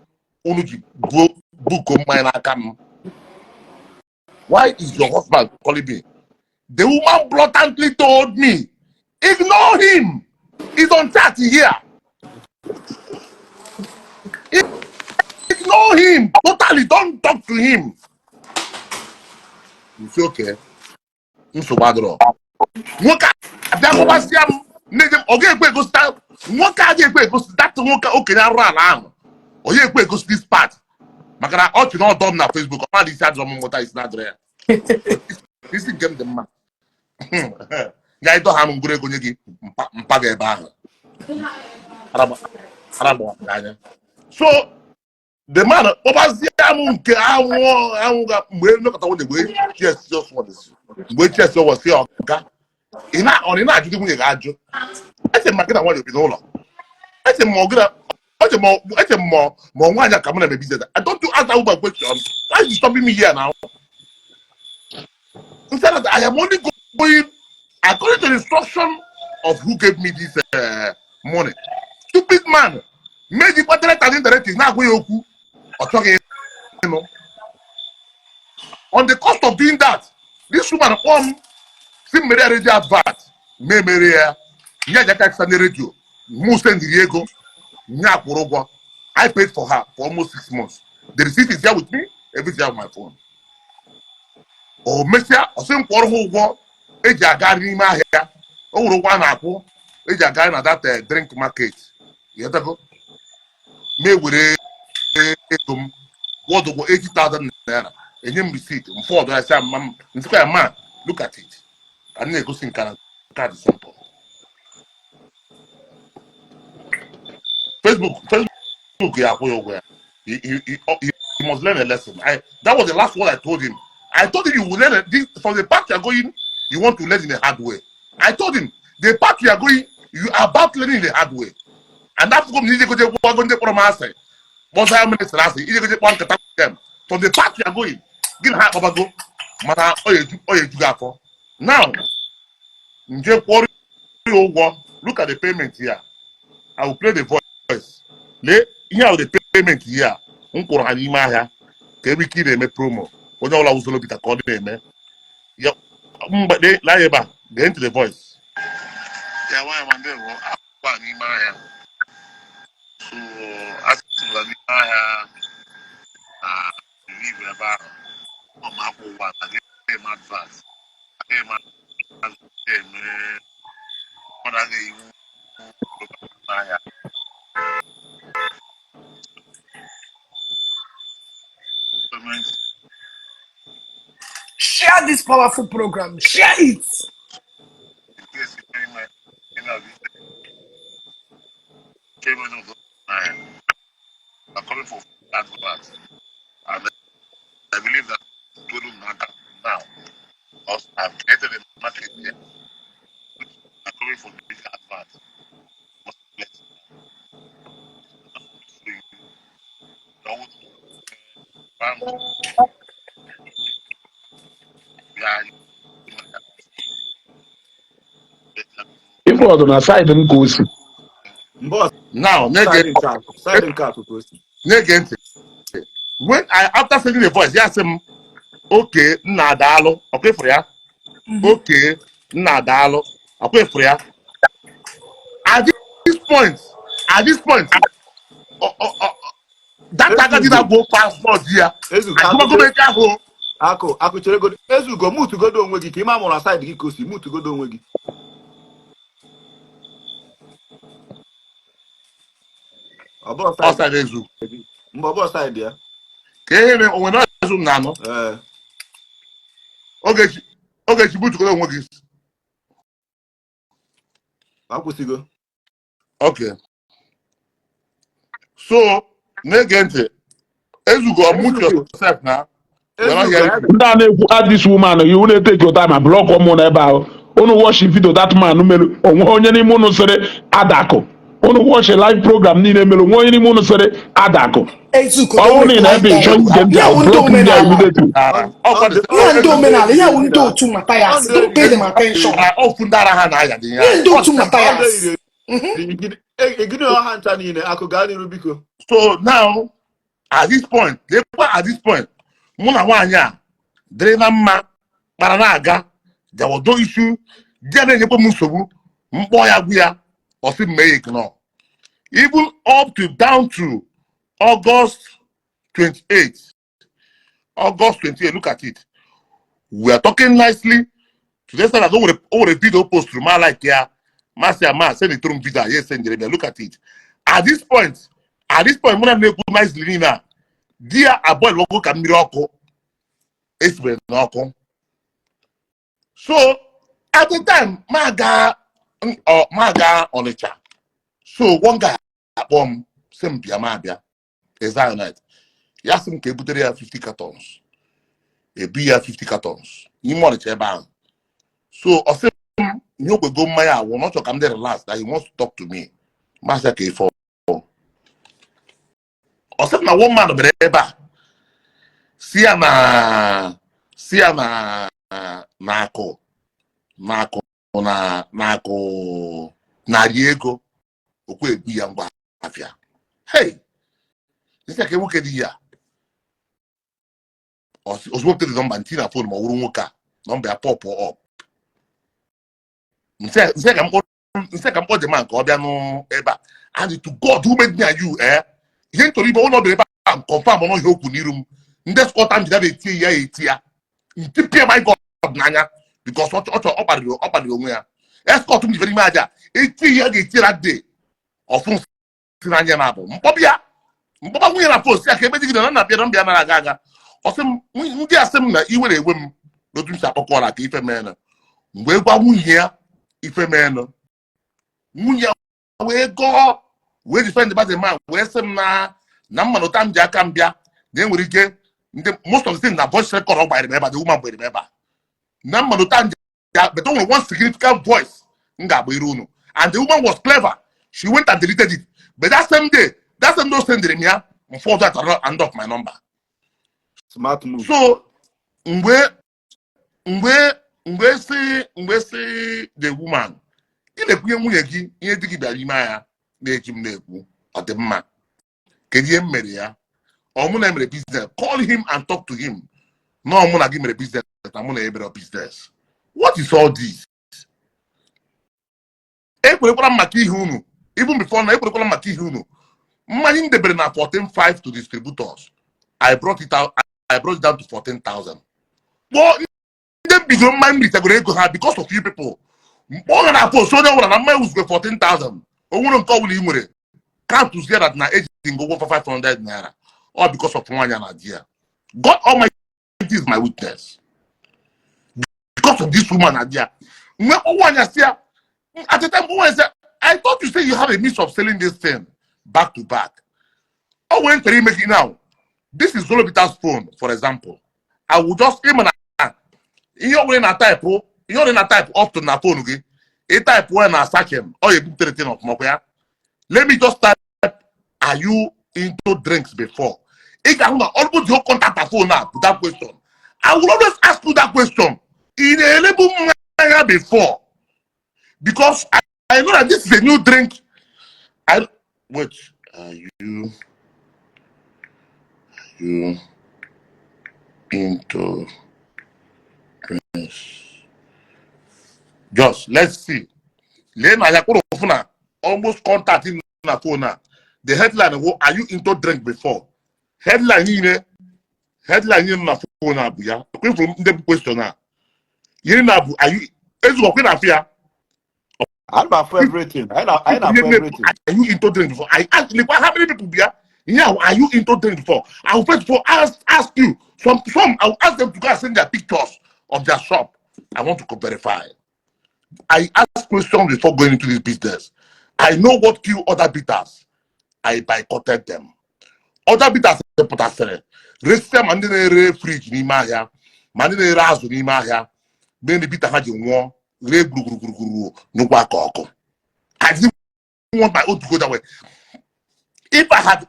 unuji book on my account. Why is your husband calling me? The woman blatantly told me, ignore him. He's on chat here. Ignore him. Totally don't talk to him. You say okay. Nsobadro. Nwoka abịakwụkwọ si am nne oge ekwe go start. Nwoka aja ekwe go that nwoka okenye arụ ala ahụ. Oye ekwe go this part. Maka na ọ chụ na ọdọm na Facebook. Ọ ma dị isi adọm mmụta isi na-adọrọ ya. Isi nke m dị mma. Ya ịdọ ha m ngwere ego nye gị mpaga ebe ahụ. Aragba anya. So the man oversee nke anwụ ga mgbe nlekọta nwunye wee chest just for this. Mgbe chest was say oga. Ọ na-ajụ nwunye ga-ajụ. Eche m maka na nwanyị obi n'ụlọ. Eche m ma nwaanyị ka m na business. I don't do ask that woman question. Why is you stopping me here now? Instead of I am only going according to the instruction of who gave me this money. Stupid man. Made the Moderator and Director is not going to. On the cost of doing that, this woman see Maria radio advert, me Maria, nya radio, send Diego, nya I paid for her for almost 6 months. The receipt is there with me, everything on my phone. Oh, Messia, or same for who go, Eja in my hair, oh, one apple, Eja guy na that drink market. You go, me with a what over 80,000 naira. And him receipt, for I say, man, look at it. I need to go sing card simple. Facebook, yeah, he must learn a lesson. That was the last word I told him. I told him you will learn this from the path you are going, you want to learn in a hard way. I told him the path you are going, you are about learning in the hard way. And that's what you go to promise. Once I minutes last, you go to one them. From the path you are going, get hard go. Mana oh you now. Look at the payment here. I will play the voice. Here the payment here. Unko hanima here. Kebi kide me promo. Oja ola usolo bita kodi me. Yeah, but they lie back. Get into the voice. Yeah, why am I there? Akwa hanima here. So as to hanima here, leave about. My one. I get my advance. I get my advance. What are they? Share this powerful program. Share it. I'm coming for advance. And I believe that it wouldn't matter now. Because I've created a market here. I'm coming for this advance. If it was on a side and goes, Boss, Now, side in car to post. when I after sending the voice, yes, okay, nadalo, okay for ya. Okay, nadalo, okay for ya. At this point, that target didn't go past for here. I go make that home. Aku chere go Ezugo mutu go do onwe gị ka ịma mụrụ side gị kosi mutu go do onwe gị. Ọbọ side. Outside Ezu. Mgbe ọbọ side ya. Ka ihe mere onwe na Ezu na anọ. Oge mutu go do onwe gị. Akwụsịgo. Okay. So, na-ege ntị. Ezugo mute yourself now. Add this woman, you will take your time and block one about. Onu watch video that man numero. Onye ni munu sere adako. Onu watch a live program ni nemelo. Onye ni munu sere adako. Ezuko All in like every join them block me immediately. Yeah, we do to Matthias. Don't pay them attention. Yeah, do to Matthias. So now, at this point, Muna Wanya, Drena Ma, Paranaga, there was no issue, Jane Musobu, Mboya, or Sim Make no. Even up to down to August 28th. August 28th, look at it. We are talking nicely. Today, I don't want a video post to my like here. Master Man, send it through video. Yes, send it. Look at it. At this point, when I make nicely now, dear avoid logo can miracle. It's been knock. So at the time, Maga on a chat. So one guy bomb same Piamabia, a Zionite. He asked him to put 50 cartons. A beer 50 cartons. You want it bound. So I said, you go Maya will not come there last that he wants to talk to me. Master K4. I said, my one man of the Siana Nako na Diego okwe bi ya ngwa afia. Hey, this is a di ya. ozugbo the number nti na phone ma wuru nwoke number ya pop up nse ka mkpọ the man ka ọ bịa n'ebe a and to God who made me and you ihe ntori ibe ụlọ ebe a confirm ọnụ ihe okwu n'iru m ndị skọta m jide na-eti ya eti ya ntipie my God n'anya because ọ kparịrị onwe ya escort m jibere ime aja eti ya ga-eti that day ọfụ si n'anya na abụ mkpọba nwunye na post ya ka ebe digide na bịa nara aga ọsị m ndị asị m na iwe na-ewe m n'otu m si akpọkọrọ ka ife mee na mgbe gwa nwunye ya ife mee na nwunye wee gọọ wee defend the man wee sị m na mmanụ ta m ji aka m bịa na enwere ike ndị most of the things na voice record ọ gbanyere m ebe a the woman gbanyere m ebe a na mmanụ ta m ji bịa but only one significant voice m ga-agba iru unu and the woman was clever she went and deleted it but that same day sendere m ya mfọdụ atara end of my number smart move. so mgbe si the woman ị na-ekwunye nwunye gị ihe dị gị bịara ime ya na-eji m na-ekwu ọ dị mma kedu ihe m mere ya ọ mụ na emere business call him and talk to him na ọ mụ na gị mere business na mụ na emere business what is all this ekwerekwara maka ihe unu even before na ekwerekwara maka ihe unu mmanya m debere na 14,500 to distributors I brought it down to 14,000 kpọọ ndị bidoro mmanya m ritegoro ego ha because of you people mkpọọ na post onye ọbụla na mmanya wuzgo 14,000 o nwere nke ọbụla ị nwere can't to say that na eji ngogwo for 500 naira all because of nwanya na di ya God Almighty is my witness because of this woman na di ya mgbe nwanya si ya at the time nwanya say I thought you say you have a means of selling this thing back to back. Oh, when you make it now, this is Zolobita's phone, for example. I will just even you're in a type up to na phone, okay? A type when I search him, or you book the thing of Mokoya. Let me just type, are you into drinks before? If I almost your contact a phone now with that question, I will always ask you that question in a little manner before. Because I know that this is a new drink. Which are you into drinks? Just let's see. Almost contacting na phone now. The headline, are you into drink before? Headline in na phone now. From the question now. Are you I'm not for everything. I'm not for everything. Are you into drink before? I ask how many people be here? Yeah, are you into drink before? I will first of all ask you. Some I will ask them to go and send their pictures of their shop. I want to verify. I ask questions before going into this business. I know what kill other bitters. I boycotted them. Other bitters they put us in. Restem and then fridge ni mahia. Man in the razu ni mahia. Then the bitter had you one. I didn't want my own to go that way. If I had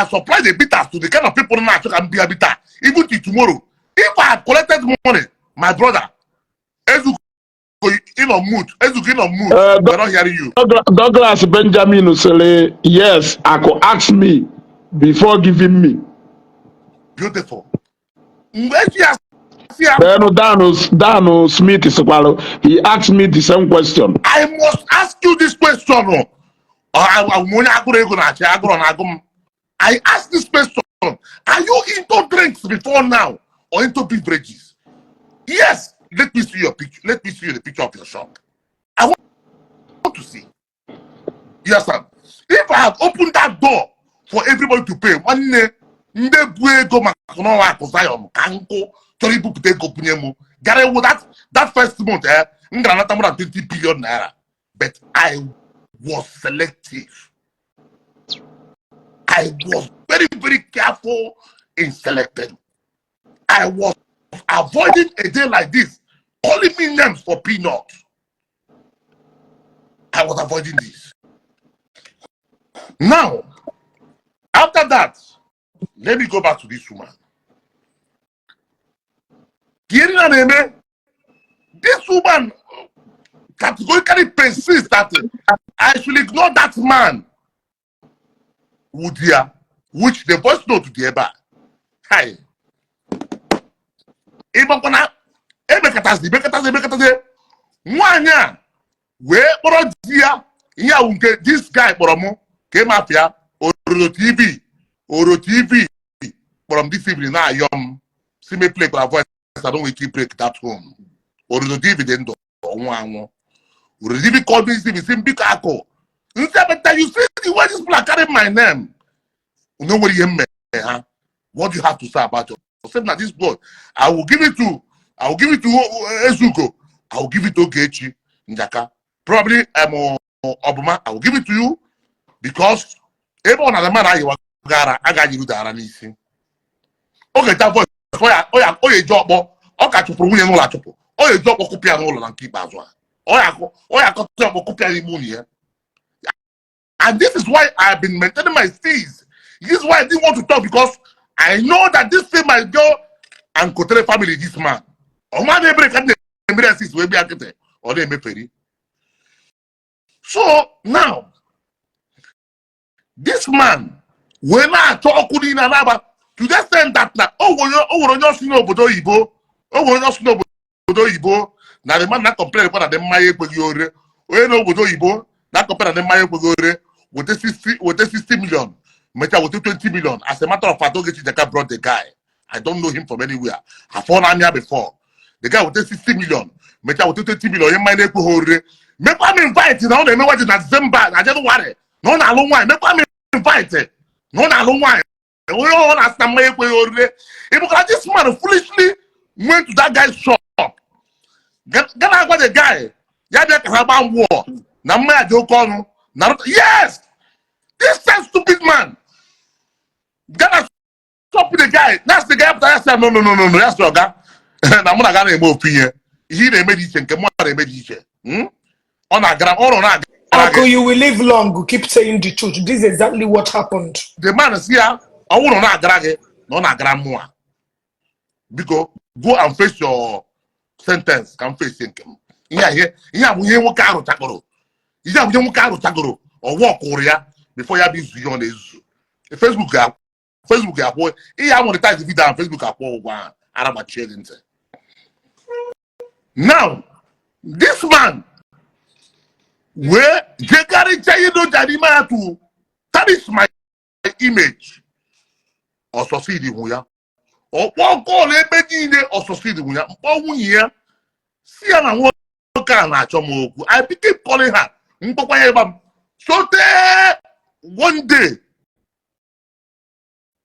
supplied the bitters to the kind of people now I can be a bitter, even till tomorrow, if I had collected money, my brother, Ezuko in a mood, we're not hearing you. Douglas Benjamin Usele, yes, I could ask me before giving me. Beautiful. Dano Smith is he asked me the same question. I must ask you this question. I ask this question. Are you into drinks before now or into beverages? Yes. Let me see your picture. Let me see the picture of your shop. I want to see. Yes, sir. If I have opened that door for everybody to pay, that first month, more than 20 billion naira. But I was selective. I was very, very careful in selecting. I was avoiding a day like this, calling me names for peanuts. I was avoiding this. Now, after that, let me go back to this woman. This woman categorically persists that I should ignore that man. Which the voice note to the bar. Hi. ịgbakwana emekatazi nwaanyị a wee kpọrọ di ya ihe ahụ nke this guy kpọrọ mụ ka ịmapịa Oro TV kpọrọ m deceive na ayọ m si me play kwa voice I don't want to break that home. Oro TV dị ndụ ọnwụ anwụ. Oro TV called me si mbiko akụ but you see the way this people carry my name. You know what you mean, huh? What do you have to say about it? Except that this blood, I will give it to Ezuko. I will give it to Ogechi Njaka. Probably Obama. I will give it to you because everyone at the man I got you there and easy. Okay, that voice. Oya job. Oka to prove no la chopo. Oya job okupia no la keep as well. Oya ko job okupia the money. And this is why I've been maintaining my steez. This is why I didn't want to talk because I know that this thing might go and Kotere family this man. Or man they break the embassies will be akete or they may pay. So now this man when I talk with Inanaba to the extent that now over just know Bodo Igbo, over just know Bodo Igbo. Now the man not complain about the Maye Pogore, or no Bodo Igbo, not compare the Maye Pogore with the 60 million. Mecha with 20 million. As a matter of fact, Ogechi brought the guy. I don't know him from anywhere. I found him here before. The guy with 60 million. Mecha with 20 million. You might make me invite. You know, they know what is that December. I don't worry. No, na long wine. Make me invite. No, na long wine. We all ask them make because this man foolishly went to that guy's shop. Get the guy. Yeah, they can have a war. Now, me I joke on. Yes. This stupid man. Gonna stop the guy. That's the guy after I said, no. That's your guy. I'm not gonna move opinion. He made it and come on, they made it. On a gram or on a Uncle, you will live long. Keep saying the truth. This is exactly what happened. The man is here. I will not drag it. No, not gram more. Because go and face your sentence. Come face him. Yeah. We won't carry Takoro. You won't carry Takoro or walk Korea. Before you be on the Facebook app, he monetize the video on Facebook app. One Arab children. Now, this man, where they carry Jadima to tarnish my image or succeed in Huya, or one call a beginning or succeed in Huya, or 1 year. See, I keep calling her. So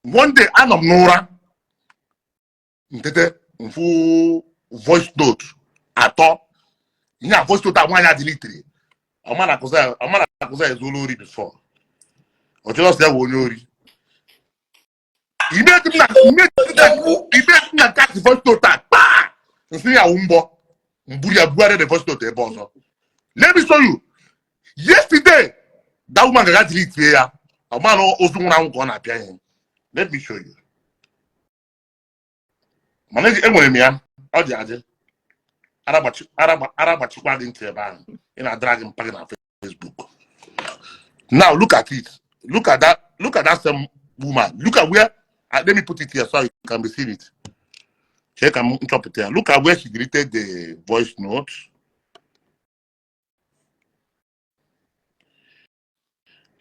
one day, I'm Nora. Full voice note. At all. Yeah, voice note. I want to delete it. I'm not is Olori before. Or just there, Olori. He made him catch the voice note. Bah! And see, I wumbo. Mbuya buare the voice note. Let me show you. Yesterday. That woman got delete here. A man also gonna appear him. Let me show you. Manage Emonian, or the other. Araba into a ban in a dragon pattern on Facebook. Now look at it. Look at that same woman. Look at where let me put it here so you can be seen it. Check and interpret here. Look at where she deleted the voice note.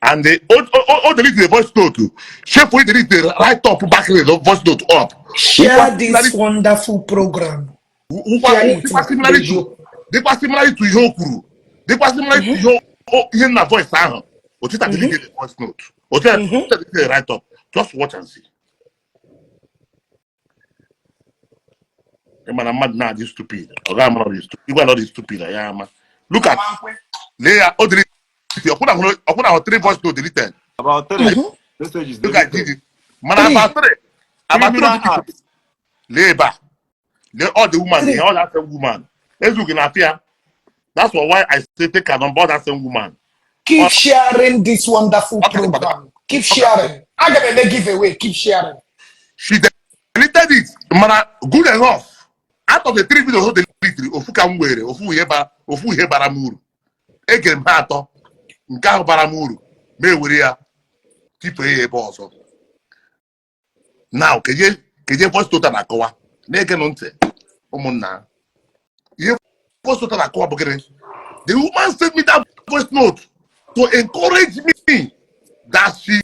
And they all delete the voice note. Chef will delete the right up back the voice note up. Share this wonderful program. They were similar to your crew. They were similar to your in the voice sound. Or just delete the voice note. Or just delete the right up. Just watch and see. I'm mad now, this stupid. Or I'm not this stupid. You are not this stupid. I am. Look at Leah. Oh, delete. I put our 3 voice note deleted. About 3 messages. Look at it. Man, about 3. About 3. Labor. All the woman, all that same woman. Let's look in affair. That's why I say take her on board that same woman. Keep sharing this wonderful program. Keep sharing. I'm gonna give away. Keep sharing. She deleted it. Man, good enough. Out of the 3 videos, they deleted. Ofu kamwere. Ofu he baramuru. Again, hato. Nka baramuru. Me were ya. Keep a boss. Now, keje voice total na kowa. Neke nonte. Omona. You post to Akwa Bogere. The woman sent me that voice note to encourage me that she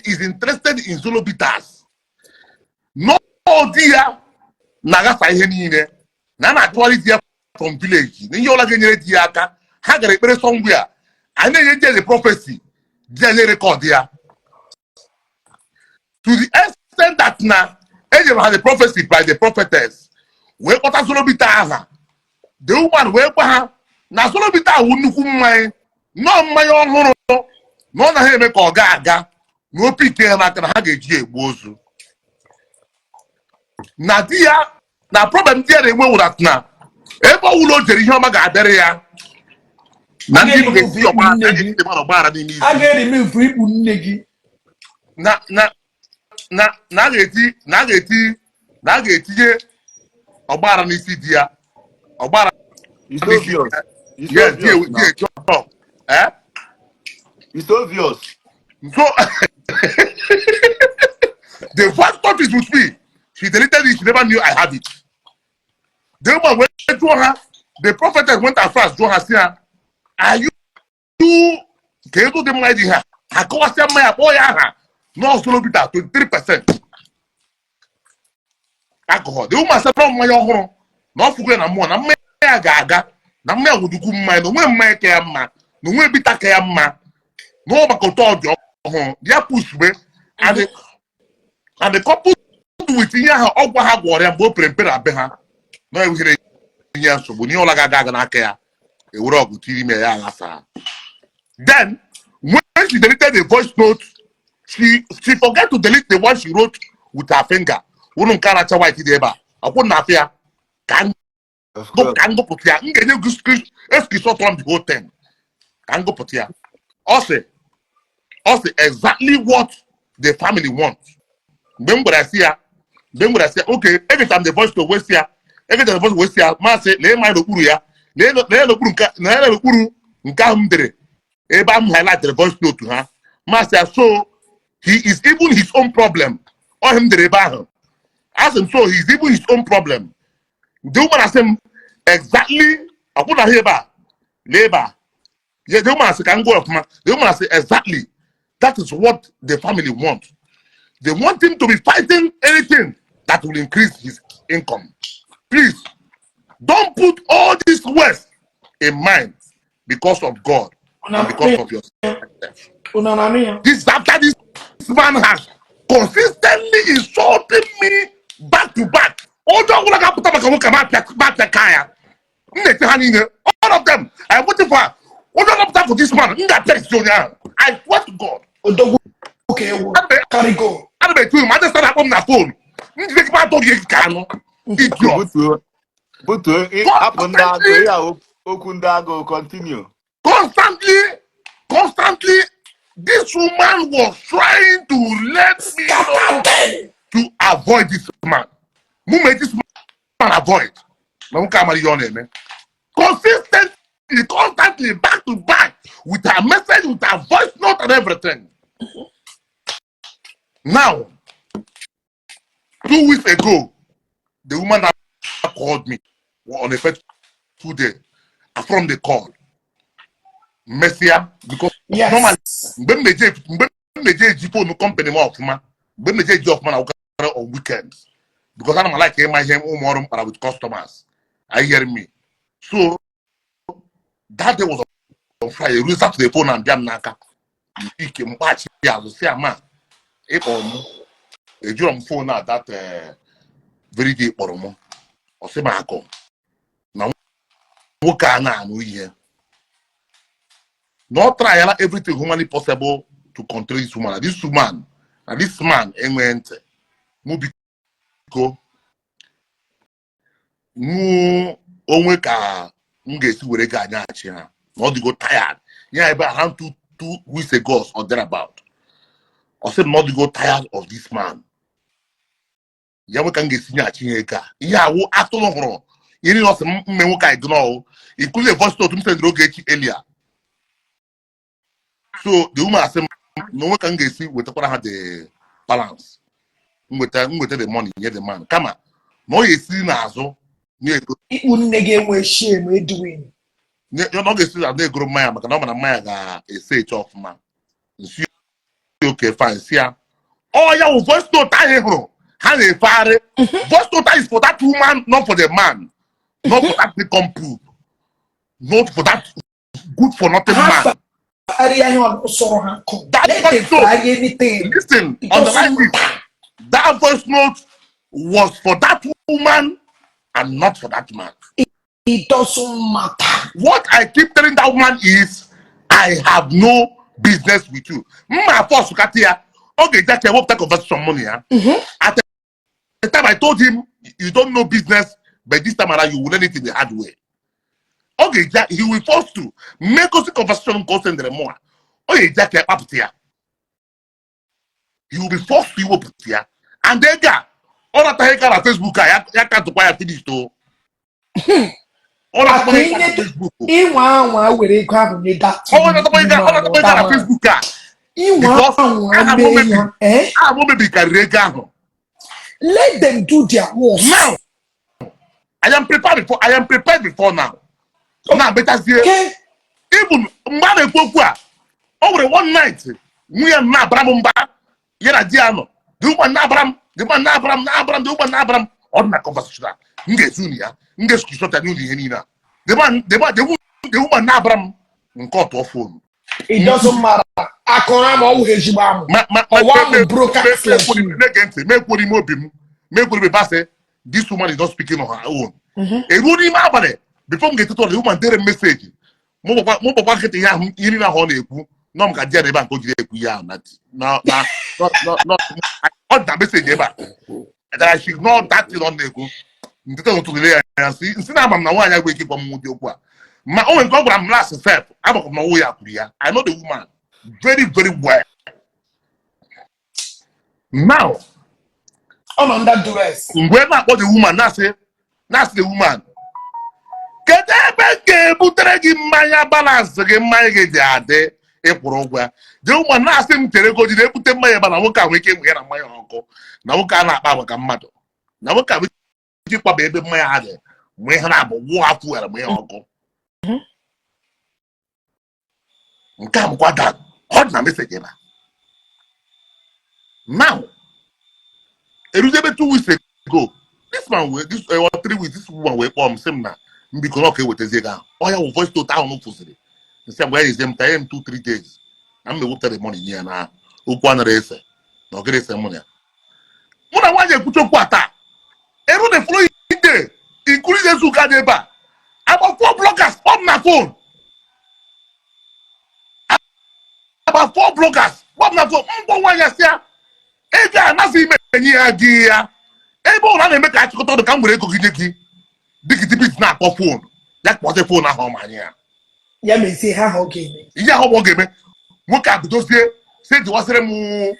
is interested in Zolo bitters. No dear Nagasa Henine. Nana quality from village. Then you like any diaka. Hagar a somewhere. I know you the prophecy. They record there. To the extent that now, Angel had a prophecy by the prophetess. Where what has Zolo the woman where na Solobita wouldn't my no my own horo, no na him call gaga, no picking like a haggy bozu. Nadia, na problem there they will that now. Ever will not tell you how much I bury ya. Nanti you see your man, I get him in free negi. Nageti, Obara Nisi dia, Obara. It's obvious. It's Yes, obvious now. dear, eh? It's obvious. So the first thought is with me. She deleted it, she never knew I had it. The woman went to her, the prophetess went as far as to her, saying, are you can you do the money her? I go and say my boy, no solo bit 23% alcohol. The woman said, no, my own, no forget no more. Na gaga, na me would do my no way make a man, no way be take a man, no back job, they push me, and the couple with ya or what have water and both prepare behind. No, we hear yes, when you like a gaga na care, a rock with TV me. Then, when she deleted the voice note, she forgot to delete the one she wrote with her finger. Wouldn't carry a white deba. I wouldn't appear. Go put here. You go screen. Screenshot from the whole thing. Can go put here. Also exactly what the family wants. Then what I see okay, every time the voice to waste here, every time the voice waste here, man say, lay my lokuru ya, lay lokuru nka humdere. Ebam highlight the voice note to her. Man say, so he is even his own problem. Or him the rebel. As him so he is even his own problem. The woman has him exactly. I put her here labor. Yeah, the woman has can go up. The woman has exactly. That is what the family wants. They want him to be fighting anything that will increase his income. Please, don't put all this waste in mind because of God and because of yourself. This after this man has consistently insulted me back to back. All of them. I waited for. For this man. I swear to God. Okay, carry go. I don't know. I just started on the phone. Continue. Constantly, this woman was trying to let me know to avoid this man. Who made this man avoid? Constantly, back to back, with her message, with her voice note and everything. Now, 2 weeks ago, the woman that called me on a fateful day, from the call. Messia, because normally, when they phone company more when they job man on weekends. Because I don't like my home with customers. I hear me. So that day was on Friday. We sat to the phone and damn naka. You can watch it. Say, man, if a drum phone at that very day or more. Or say, my uncle. Now, what can I know here? Not try everything humanly possible to control this woman. This man, went Mubiko, mu onwe ka ngesi were ga anya achi ha. Not to go tired. Yeah, about around 2 weeks ago or thereabout. I said not to go tired of this man. Yeah, we can get nya achi heka. Yeah, wo after no. You know some men wo ka ignore. Including a voice note to Mr. Drogechi earlier. So the woman said, no one can get see with the balance. With the money, yeah, the man. Come on. No, you see now, so Ikpu nne gị enwe shame doing. You're not going to see that they grow Maya, but I'm not Maya, a say off man. See, okay, fine, see ya. Oh, yeah, voice note, I have a fire. Voice note is for that woman, not for the man. Not for that become proof. Not for that good for nothing man. That voice note, listen, underline this. That voice note was for that woman and not for that man. It doesn't matter. What I keep telling that woman is, I have no business with you. My first Katia, okay, that's a what take over some money. At the time I told him, you don't know business, but this time around you will learn it in the hard way. Okay, he will force to make us a conversation constant more. Okay, Jack, up here. He will be forced to up here. And then, all that I got on Facebook, I can't acquire finish to. All that I got on Facebook. Let them do their work. Now, I am prepared before now. Now, better see. Even man over one night, we are not Bramumba. Yera Diano. The woman Nabram, the man Nabram, the woman Nabram, on my conversation. Ngezunia, Ngeskushota Nunina. The woman Nabram, caught off phone. It doesn't matter. Akoram always this woman is not speaking on her own. A Rudy Mabare, before we get to the woman, there a message. Mobile getting in a honey. No, I get a bank. Now, not that message ever. That I should not that on the go. To the and see, I'm now I wake up on Mudio. My own program last self. I'm of my way up here. I know the woman very, very well. Now, I'm on that dress. When I was the woman, that's the woman. Get a put my balance again, my get a program. The woman last him to go to the put my banana, we came here and my uncle. Now can I have a mother. Now can we keep a baby my other? We have a war for my uncle. Come, what that? Hot na message now. It was about 2 weeks ago. This man, this 3 weeks, this woman will come. Same now. Because okay with the Zega. Oh, yeah, voice to town no fussy. The same way is them time 2-3 days. I'm the water the money here now. Who want race? No get some money. When I want you put your quarter, every the flow day, including the Zuka deba. About 4 blockers on my phone. About 4 blockers. What na for? One year, sir. Ega nasi me agia. Ebo na make a chikoto the camera ko gideki. Dikiti bit na ko phone. That was the phone na home ania. Yeah, me say how game. Yeah, how game. Mo ka bi to say the wasere mu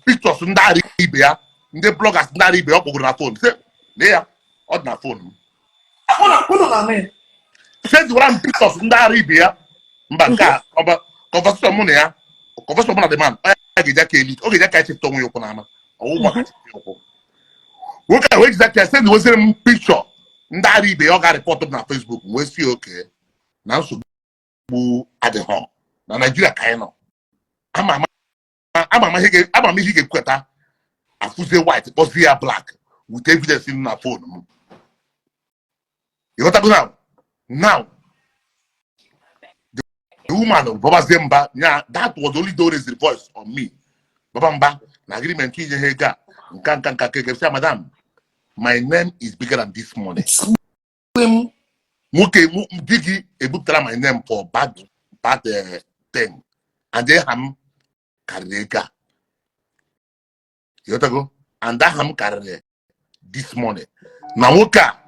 pictures ndari ibe ya. Nde bloggers ndari ibe okogoro na phone. Say, there on na phone. Akona na me. Say the one pictures ndari ibe ya. Mbaka oba conversation mo na ya. Conversation mo na the man. Okay, that catch it to you on okay, wait, that I said was a picture. Ndari be got reported on Facebook. We see okay. Now so at the home. Now Nigeria kind of. I'm a music quota. I fuse white, but we are black. With evidence in our phone. You what I do now? Now the woman of Baba Zemba, yeah, that was only Doris the voice on me. Babamba, agreement to Hega, Madam. My name is bigger than this money. Muke Digi, a book my name for bad thing. And they ham Karega. You go? And that ham carry this money. Now, Muka,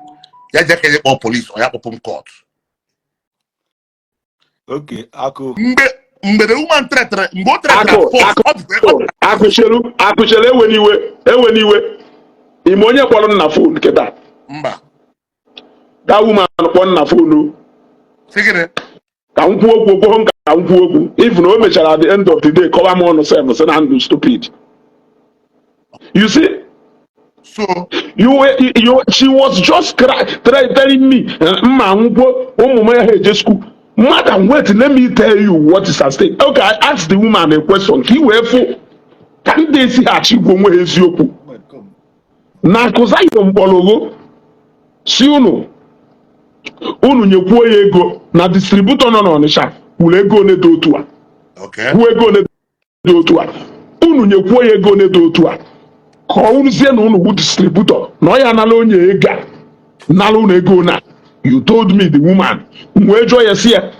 ya just or police or ya open court. Okay, Ako. Mbe the woman threat Akuchele eweniwe imonye kwalo na phone keda mba that woman kwalo na phone sigire ka nkwu okwu ka nkwu okwu even o mechara at the end of the day cover more no self say na do stupid. You see, So she was just telling me, school. Madam, wait, let me tell you what is at stake. Okay, I asked the woman a question. Can they see her chigwo eziokwu? Na akụza iyo mkpọrọgho si unu nyekwuo ya ego na distributor nọ n'Ọnịsha kwuru ego ole dị otu a. Kwuo ego ole dị otu a. Unu nyekwuo ya ego ole dị otu a. Ka ọ wụrụzie na unu bụ distributor na ọ ya anala onye ego a nala unu ego na. You told me the woman. Wee jụọ ya si ya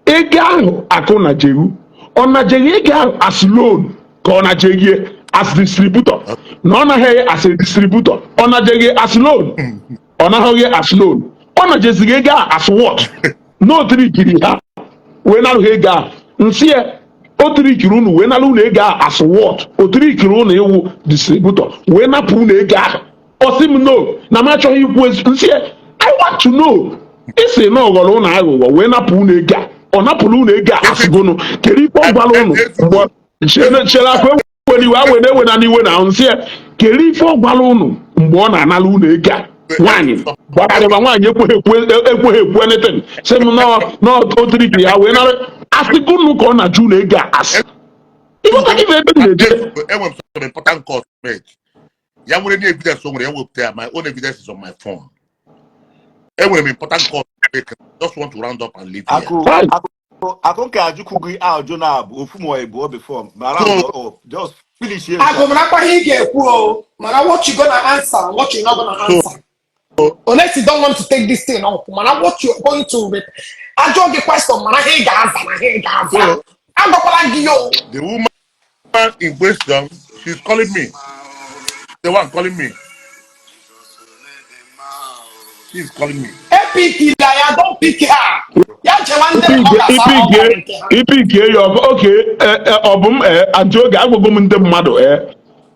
ego ahụ akụ na jeru ọ najeghị ego ahụ as loan ka ọ najeghị as distributor na ọ naghị as a distributor ọ najeghị as loan ọ naghị as loan ọ najezighị ego ahụ as what na otirikiri ha wee narụghị ego ahụ nsị ya otirikiri unu wee nara unu ego ahụ as what otirikiri unu ịwụ distributor wee napụ unu ego ahụ ọ sị m no na m achọghị ikwu nsị ya I want to know isi na ọ ghọrọ unu aghụghọ wee napụ unu ego a ọ napụrụ unu ego a asịgonu kedu ife ọ gwara unu mgbe chere akwa eweniwe awere ewe na n'iwe na nsị ya kedu ife ọ gwara unu mgbe ọ na-anara unu ego a nwaanyị gbararịba nwaanyị ekweghị ekwu anything sị m n'otirikiri ya wee nara asịgonu ka ọ na-ajụ unu ego a asị ịghọta ife ebe na-eje enwere some important calls to make. Ya nwere any evidence o nwere ewepụta ya. My own evidence is on my phone. Enwere important calls to make. Just want to round up and leave here. Ako nke ajukugi ajo na ofumo ebo before. Just finish here. Ako mnakwa he ga-ekwu o. Mana what you gonna answer, what you not gonna answer. Unless you don't want to take this thing up, mana what you going to ajo the question, mana he ga-answer, na he ga-answer. Agbakwala gị yo. The woman in question, she's calling me. The one calling me. She's calling me. Epic ya, don't pick her. ipikie ya oke ọbụm ajụ oge agwụgwọ m ndị mmadụ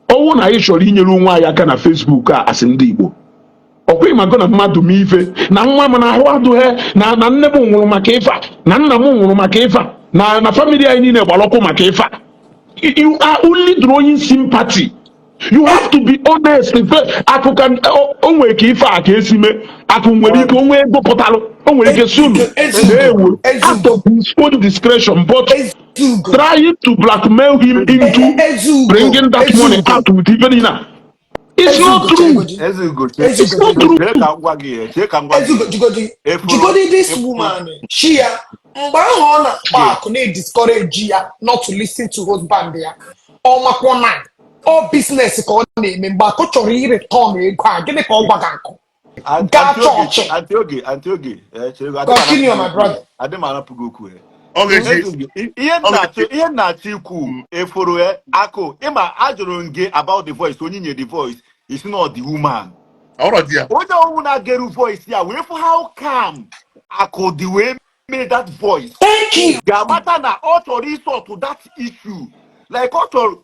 ọnwụ na anyị chọrọ inyere onwe anyị aka na Facebook a asị ndị Igbo ọkwa ịmago na mmadụ m ife na nwa m na ahụ adụghị na nne m nwụrụ maka ife na nna m nwụrụ maka ife na famili anyị niile gbara ọkụ maka ife you are only drawing sympathy. You have to be honest. Akụ ka o nwere ka ife a ka esi mee akụ nwere ike onwe ego pụtalụ o nwere ike si unu na-ewu out of his own discretion but trying to blackmail him into bringing that money out with even in it's not true. It's not true. Jigodi this woman she mgbe ahụ ọ na-akpa akụ na-discourage ya not to listen to husband ya ọ makwa na all business ka ọ na-eme mgbe akụ chọrọ ireturn ego a gịnị ka ọ gwaga akụ gaa chọọchị continue my brother ihe na-achọ ikwu eforo akụ ịma ajụrụ gị about the voice onye nye the voice is not the woman onye ọnwụ na-ageru voice ya wee fụ how calm akụ dị wee made that voice ga-amata na ọ chọrọ isort that issue like ọ chọrọ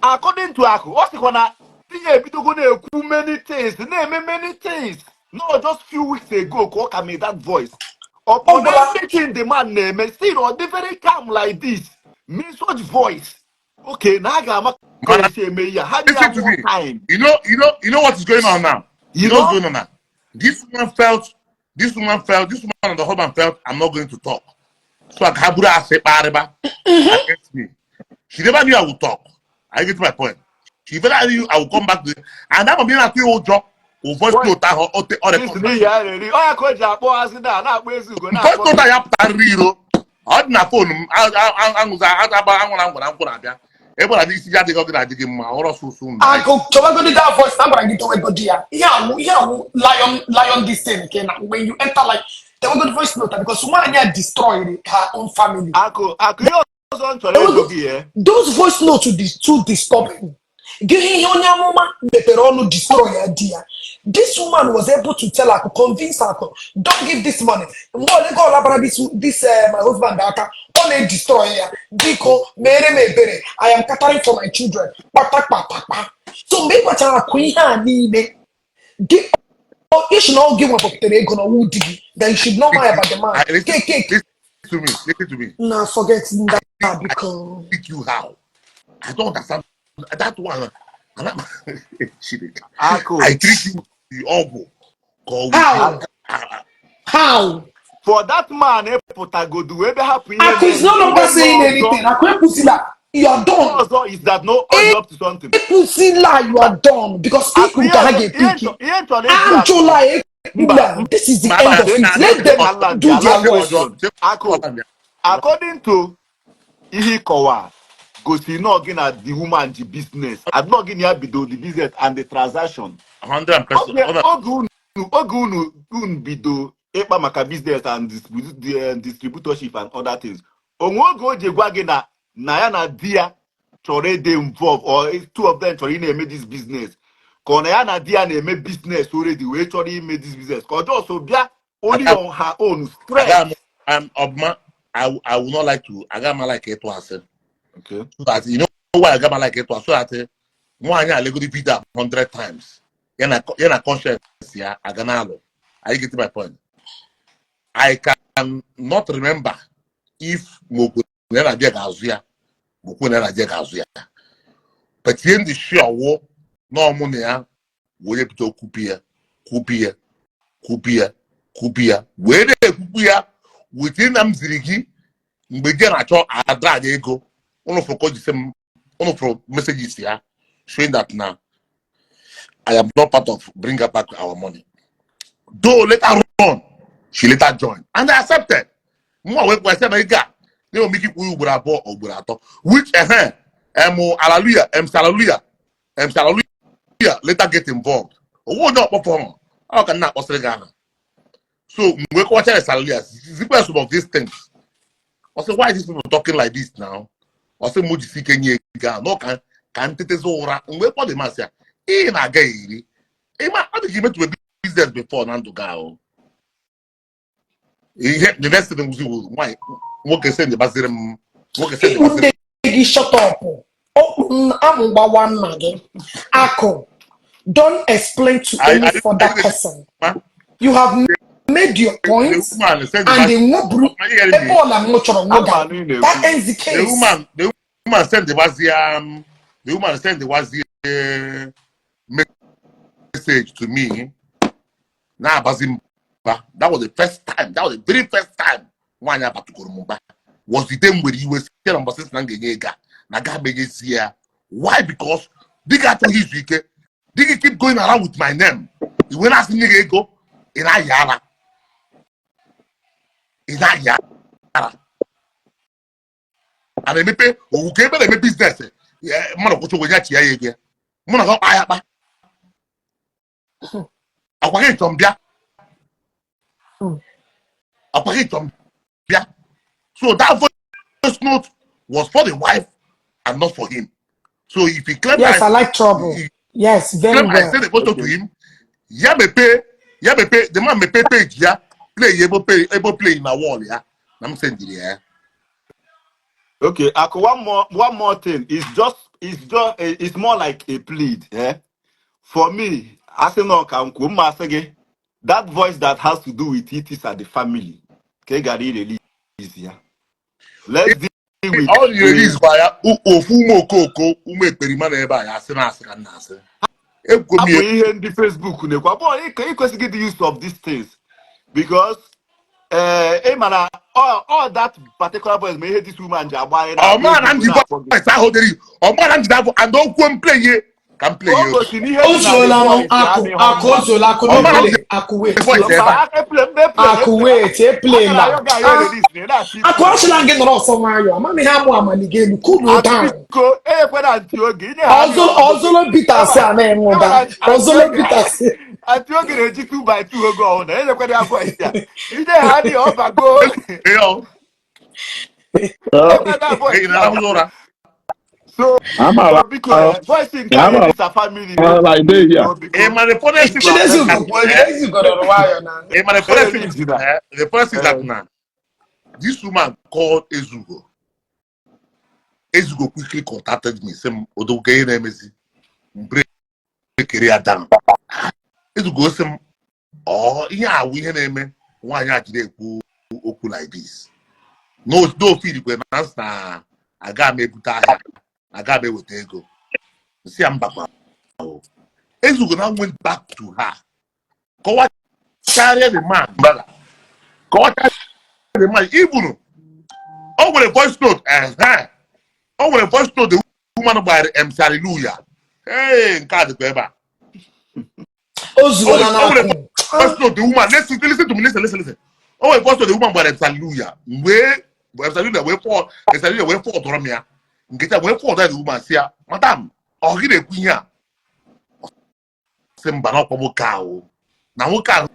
according to Akụ ọ sịkwa na tinye ebidogo na-ekwu many things na-eme many things not just few weeks ago ka ọ ka made that voice upon everything the man na-eme still ọ dị very calm like this mean such voice okay na a ga-ama ka esi eme ya ha listen to me time. You know what is going on now. You know what's going on now. This woman and the husband felt I'm not going to talk so Akabura say pareba against me. She never knew I would talk. I get to my point. She never knew I would come back to it. And I'm being a old job. Voice note or the I na phone everybody see that they go get a ma or so soon. I go to that voice number and get to a good dear. Yeah, lion this thing when you enter like they will go voice note because one year destroyed her own family. Those voice notes too disturbing. Giving your woman the destroy idea. This woman was able to tell her, to convince her, don't give this money. This my husband only destroy her. Biko, I am catering for my children. So make what I queen give. You should not give up the then you should not mind about the man. Listen to me. Nah, forget that because teach you how. I don't understand that one. I treat him the ogu. How? How? For that man, Potagodu, ebe happen here Aku is no longer saying anything. Aku Epusila, you are done. also is that no all up to something. Epusila, you are done because Aku Iku can get picky. he ain't on Anjola Ekula, this is the end of it. Let them do their work. Aku, according to Ihi Kowa, gosi no gina the woman the business. I'm not gonna be the business and the transaction. 100%. Oge unu bido ịkpa maka business and distributorship and other things. Onwe oge o ji gwa gị na ya na di ya chọrọ ịdị involve or two of them chọrọ ị na-eme this business. Ka ọ na ya na di ya na-eme business already wee chọrọ ime this business. Ka ọ just bịa only on her own strength. I would not like to. Agama like it was. Okay. So that you know why Agama like it was. So that one year I go to 100 times. You're conscious. Yeah, Aganalo. I get to my point. I can not remember if Moku never did Gazuya. Moku never did Gazuya. But in the show war, no money. We have to Kupia. Where they Kupia within them Zirigi. Begin at all, I drag ego. One of the messages here showing that now I am not part of bring her back our money. Though later on, she later joined and I accepted. More work was said, they will make it or burato, which hallelujah, hallelujah, later get involved. Oh, not perform. How can that was Ghana? So we watch the hallelujah. The of these things. I said, why are these people talking like this now? I said, Moji Kenye no can tetezora. We put the man say, in a gay. How did you make to a business before Nando Gao? The next thing was why what can send the Basirum? What can send the Basirum? Shut up. Oh, I'm one again. Ako, don't explain to any further person. You have made your point, and the that ends the case. The woman sent the message to me. Now, that was the first time. That was the very first time. One year back to Kurumba was the time where you were still on Basis Nangega. Naga here. Why? Because they got to his week. They keep going around with my name. You went asking me go in Ayala. In Ayala. And they may pay who came by the business. Yeah, man, go to Wayachi again. Mona go Ayaba. Akwa get Tombia. So that voice note was for the wife and not for him. So if he claimed yes, I like trouble. Yes, very well. I said the photo to him. The man may pay page, yeah. Able play in a wall, yeah. I'm saying yeah. Okay, one more thing. It's more like a plead, yeah. For me, I say no that voice that has to do with it is at the family. Okay, got it release, yeah. Let's deal with all you release by Ofumo Koko, Ume Perimana by Asena. Here in the Facebook, you get the use of these things because all that particular voice may hate this woman. Oh man, I'm the voice. Oh man, I'm the voice. And don't come play here. Can play here. So, because voicing carry this a family. Like they here. The first is that now. This woman called Ezugo. Ezugo quickly contacted me. Some Odoge Nemezi break career down. Ezugo some yeah, we name one year today oku like this. No feel when answer I got me buta I got me with ego. See I'm back. Ezugo now went back to her. Go carry the man, brother. Go carry the man. Even over the voice note, over the voice note, the woman by the hallelujah. Hey, God, the Ozu na over the voice note, the woman. Listen to me. Listen. Over the voice note, the woman by the hallelujah. Where hallelujah, where for? Hallelujah, where for? Dormia. Get away for that woman. See, madam, or get a queen. Simba no pomo cow. Now we can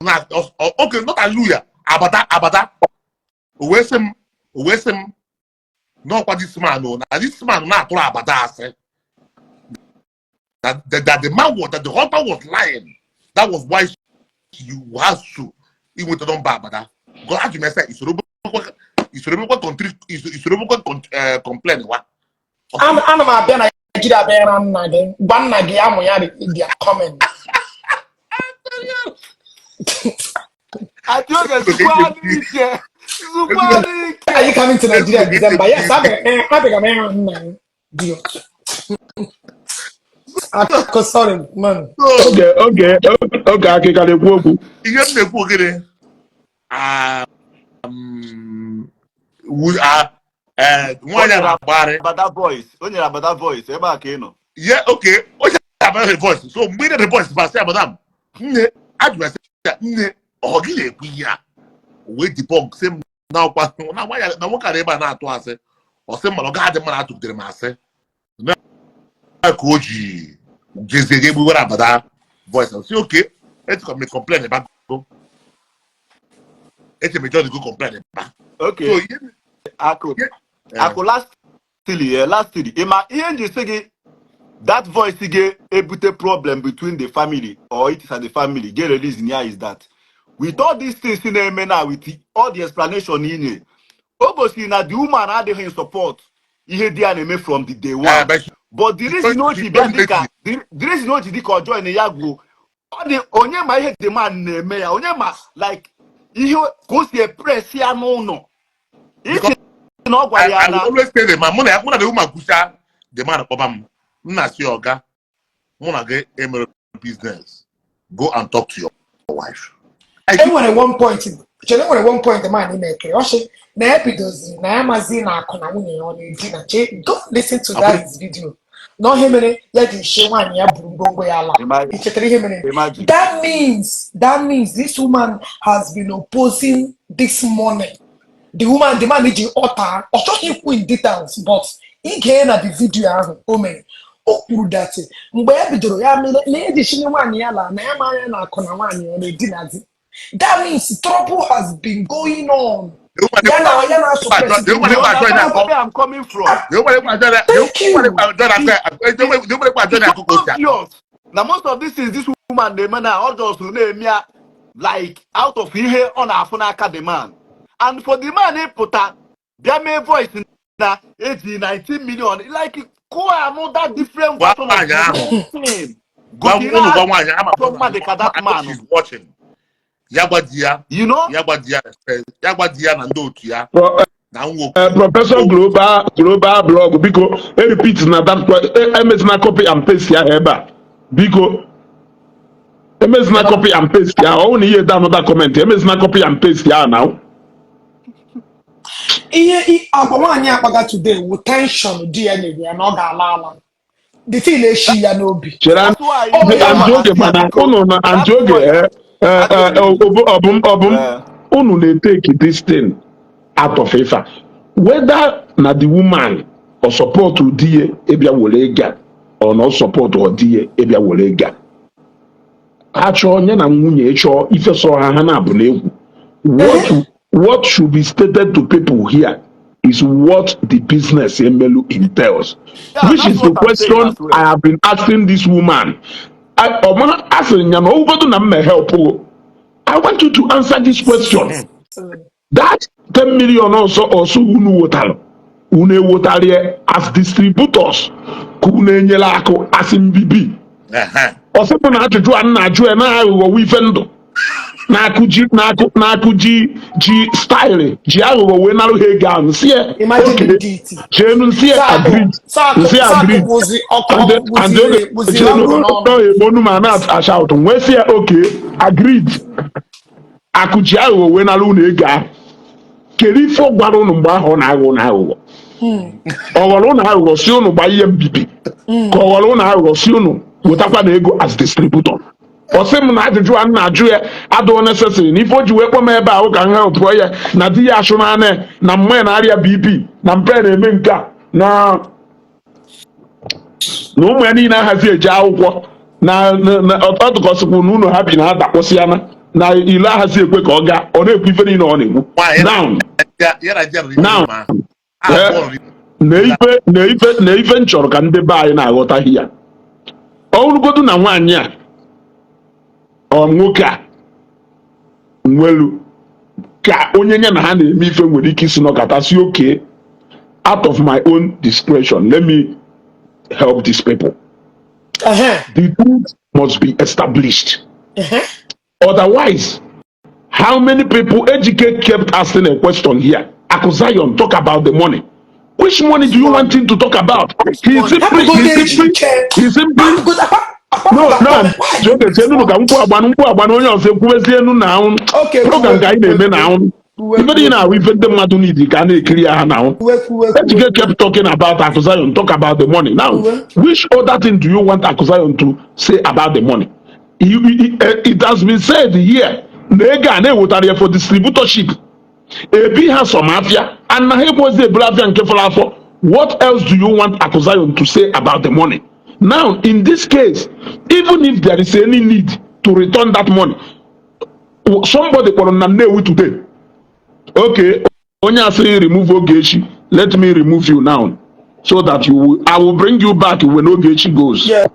okay, not hallelujah. Abada. Where's him? Not what this man know. Now this man not to abada say. That the man was that the husband was lying. That was why you have to. He went to don't abada. God as you may say, it's complain what. ana m abịa na Nigeria bịa na nna gị gwa nna gị amụ ya their comment. I told you, Are you coming to Nigeria in December? Yes, abịa m ịhụ nna gị. Dio. Akụ sorry man. Okay, akịka na-ekwu okwu. Ihe m na-ekwu ogene nwanyị na-agbara onye abada voice ebe a ka ị nọ. Yeah, okay. Onye abada voice. So mgbe the voice ba say madam, nne advice nne ọ gị na-ekwu ihe a. We debunk say na kwa na nwanyị na nwoke ebe a na-atụ asị. Ọ sị mmadụ ga adị mmadụ atụgidere m asị. Na ka o ji jezie egbu were abada voice. I say okay, let's come complain about go. It's a majority go complain about. Okay. So Akụ lastly, Ima ihe nji sị gị that voice gị ebute problem between the family or it is and the family get released in here is that with all these things na-eme now with all the explanation inye o gosiri na the woman adịghị in support ihe dị ya na-eme from the day one. But the reason o ji bịa dịka the reason o ji dịka ọ join ya bụ ọ dị onye ma ihe the man na-eme ya onye ma like ihe ka o si press ya n'ụlọ iche na ọ gwara ya na I always say the man mụ na the woman kwucha the man kpọba m nna si ọga mụ na gị emere business go and talk to your wife. Enwere one point the man na-ekere ọchị na ebidozi na ya mazi na akụ na nwunye ya ọ na-edina che go listen to that video na ihe mere ya ji shie nwaanyị ya buru ngwongwo ya ala ichetara ihe mere. That means this woman has been opposing this money. The man ji ọta ọ chọghị ikwu in details but ị ga na the video ahụ o mere o kwuru that mgbe ya bidoro ya mere na eji shie nwaanyị ya ala na ya ma anya na akụ na nwaanyị ọ na-edinazi. That means trouble has been going on. I'm coming from. Now most of this is this woman the man all just name like out of here on Afunaka the man. And for the man he put their main voice na 19 million like go another different version of thing. That man is watching. Yagbadia, you know, Yagbadia na ndotu ya. Professor Global blog because he repeats na that MS na copy and paste ya eba because MS na copy and paste ya only hear that another comment MS na copy and paste ya now. Ihe agbanwe akpaga today with tension DNA ya na ọ ga-ala the thing eshi ya n'obi. Anjoge mana unu na Anjoge unu na-take this thing out of ifa whether na the woman or support udie ebia were ega or no support odie ebia were ega achọ onye na nwunye chọọ ife so ha na abụ na egwu what should be stated to people here is what the business emelu entails, which is the question I have been asking this woman. I want you to answer this question. That 10 million also unu wotare as distributors kunenyela ako as mbb. Osebo na ajụjụ a na-ajụ na aghụghọ ife ndụ. na-akụ ji style ji aghụghọ wee narụ ha ego ahụ si ya Imagine oke the DT. jenu nsi ya agreed nsi ya Sako agreed buzi and oge buzi jenu mango no. nọ ebonu ma na-ashout wee si ya oke agreed akụ ji aghụghọ wee narụ unu ego ahụ kedu ife ọ gwara unu mgbe ahụ ọ na-aghọ na aghụghọ ọ ghọrọ unu aghụghọ si unu gba ihe mbibi ka ọ ghọrọ unu aghụghọ si unu wetakwa na ego as distributor ọ sị m na ajụjụ a na-ajụ ya adịghị necessary na ife o ji wee kpọ m ebe ahụ ka m helpụọ ya na di ya achụ naanị na mma ya na-arịa BP na mpe na-eme nke a na ụmụ ya niile ahazi eje akwụkwọ na ọtụkọsịkwụ na unu ha bi na ha dakpọsịana na ile ahazi ekwe ka ọ gaa ọ na-ekwu ife niile ọ na-ekwu now na ife m chọrọ ka ndị be anyị na-aghọtaghị ya ọ bụrụgodu na nwaanyị a ọ nwoke a nwelu ka onye nye na ha na-eme ife nwere ike isi nọkọtasị oke out of my own discretion let me help these people. The truth must be established. Otherwise, how many people educate kept asking a question here? Akuzayon talk about the money. Which money do you want him to talk about? He simply no joke say no ka nkwu agbanu onye ọzọ ekwubezie enu na ahụ program ka anyị na-eme na ahụ ife dị na ahụ ife ndị mmadụ n'idi ka a na-ekiri ha na ahụ ejike kept talking about Akuzayon talk about the money now which other thing do you want Akuzayon to say about the money it has been said here na ego a na-ewetara ya for distributorship ebi ha some afia and na ha ekwozi eburu afia nke fọrọ afọ what else do you want Akuzayon to say about the money? Now, in this case, even if there is any need to return that money, somebody kpọrọ na Nnewi today. Okay, onye asị remove Ogechi, let me remove you now, so that I will bring you back when Ogechi goes. Yeah.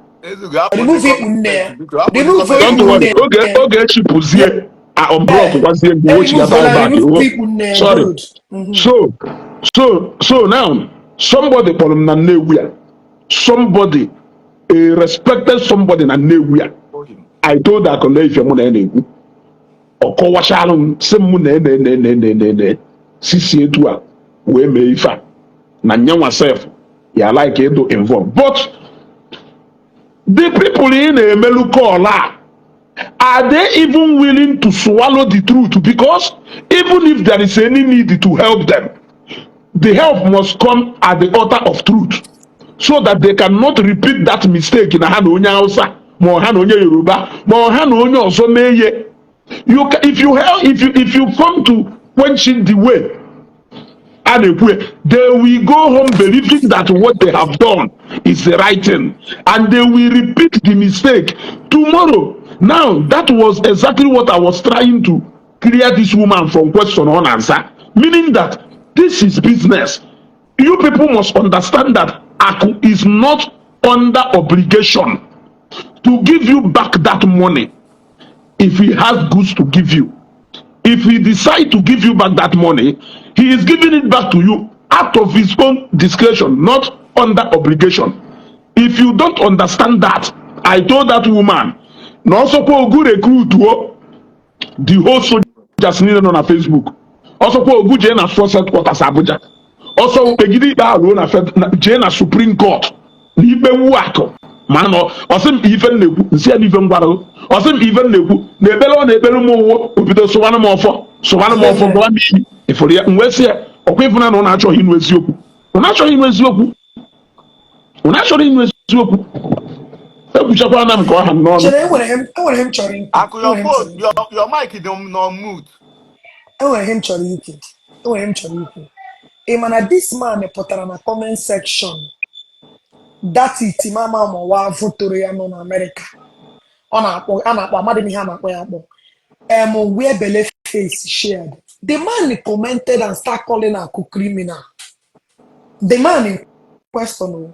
Remove it there. Don't worry, Ogechi pụzie on block kwazie mgbe o chi gata back. Sorry. So now somebody kpọrọ na Nnewi a, somebody a respected somebody na Nnewi a I told that colleague if you want na-ekwu ọkọwachalụ m sị m na sisi etu a wee mee ife a na nyanwa sef ya like edo involve but the people ị na-emelu call a are they even willing to swallow the truth? Because even if there is any need to help them, the help must come at the altar of truth, so that they cannot repeat that mistake in ha na onye Hausa ma ha na onye Yoruba ma ha na onye ọzọ mee if you come to quench it the way they will go home believing that what they have done is the right thing and they will repeat the mistake tomorrow. Now that was exactly what I was trying to clear this woman from question on answer, meaning that this is business. You people must understand that Aku is not under obligation to give you back that money if he has goods to give you. If he decides to give you back that money, he is giving it back to you out of his own discretion, not under obligation. If you don't understand that, I told that woman, no suppose good recruit the whole soldiers needed on Facebook. Also, good Jane Force Headquarters Abuja. Also, Pegidi Jane Supreme Court. N'ikpe nwakọ mana ọsị m ife na-ekwu nsị ya n'ife ngwara ọsị m ife na-ekwu na ebele ọ na-ebele m ụwụ obido sụwanụ m ọfọ gwa m iyi ifuru ya mgbe si ya ọkwa ịfụna na ọ na-achọghị ịnụ eziokwu ọ na-achọrọ ịnụ eziokwu ekwuchakwa na m ka ọ ha m n'ọnụ. Enwere m chọrọ Akụ your mic dị on mute. Enwere m chọrọ ikwu ị ma na this man pụtara na comment section that itimama mawa votoro ya nọ na America a na-akpọ amadị m ihe a na-akpọ ya akpọ where belle face shared the man commented and start calling Aku criminal. The man in question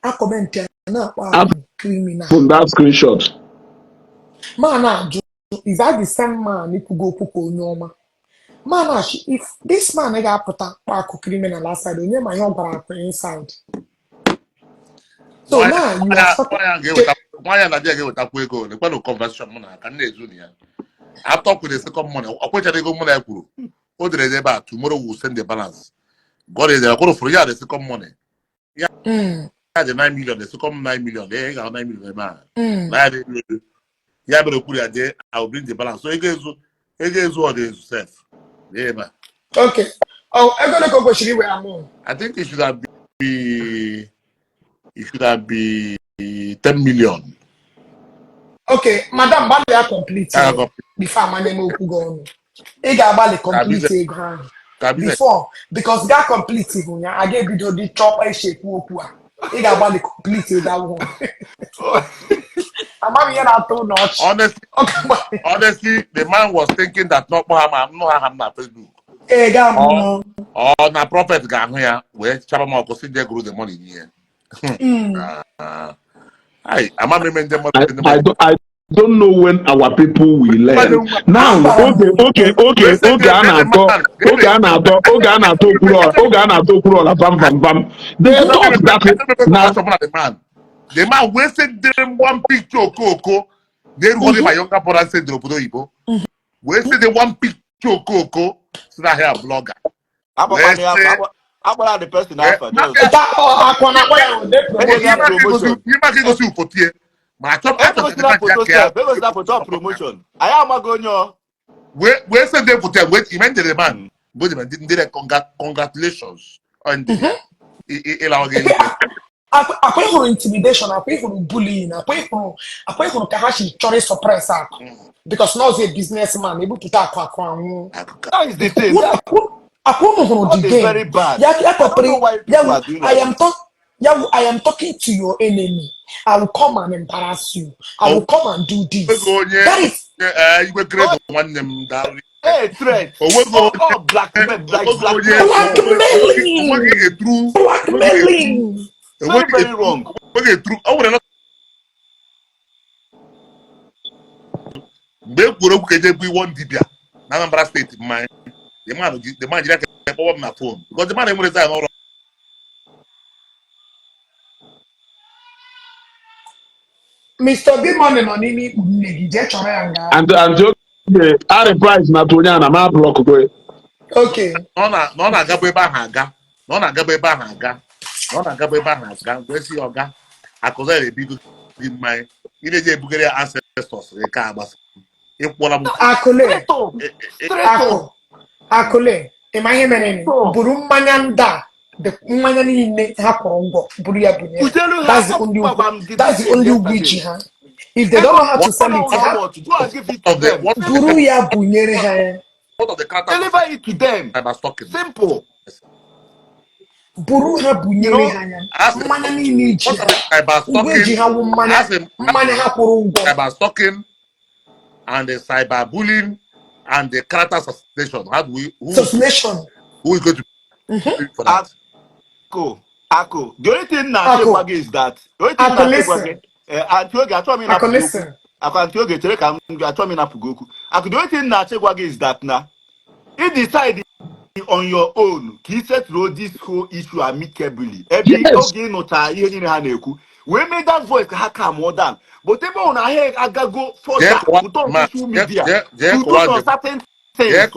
a comment na-akpọ Aku criminal from that screenshot. Man ajụ is that the same man ikwugo okwu ka onye ọma man achị if this man ga-apụta kpọ Aku criminal outside onye ma ihe ọ gwara Aku inside. So now you are why na dia get with ego the kind of conversation muna can na ezu ya I talk with the second money. I quit the money I could. Other than that, tomorrow we'll send the balance. God is there. I go for the second money. Yeah, the 9 million, the second 9 million. They got 9 million, man. Yeah, but I'll bring the balance. So it gives what is self. Yeah, man. Okay. Oh, I'm gonna go Shiri where I'm on. I think it should have been 10 million. Okay, Madam Bali complete before my name will go on. He got Bali complete before because that complete I gave you the chop I shape wokua. He got Bali complete that one. I'm not here at too much. Honestly, the man was thinking that not I'm not Facebook. Hey, or na prophet got here where Chabama consider they grew the money here. I don't know when our people will learn. Now, okay, they thought that the man wasted them one picture Coco. They holding my younger brother and said Dropodo Ibo. Wasted the one picture Coco. So that here blogger. I'm the person after. Promotion. I am a gonyo. Where said they put them? Wait, he meant the man. But did congratulations on the akwai for intimidation, akwai for bullying, akwai for kahashi chore suppress because now he's a businessman able to talk Akwa. That is the thing. That is very bad. I don't know why people are doing I am talking to your enemy. I will come and embarrass you. I will come and do this. That is hey, threat. Oh, blackmailing. Very, very wrong. Anambra State, the man direct my phone because the man ain't resign all. Mr. B money nini negije chore anga. And I price na tonya na ma block go. Okay. No na gabo eba haga. No na gabo eba haga. No na gabo eba haga. Go see oga. Akoza le big in my ile je bugere ancestors e ka agbasa. Akole imanye menene buru mmanya nda the mmanya niile ha kwọrọ ngwọ buru ya bunye that's the only wiji ha if they don't know how to sell it ha buru ya bunyere ha deliver it to them simple buru ha bunyere ha ya mmanya niile ji ha ngwe ji ha wụ mmanya ha kwọrọ ngwọ and the cyberbullying and the character assassination. How do we? Who is going to for that? Ako. The only thing now is that. The only thing now is that now. He decided on your own. He settled this whole issue amicably. We made that voice come more than. But even on our head, I go further to social media to do some certain things.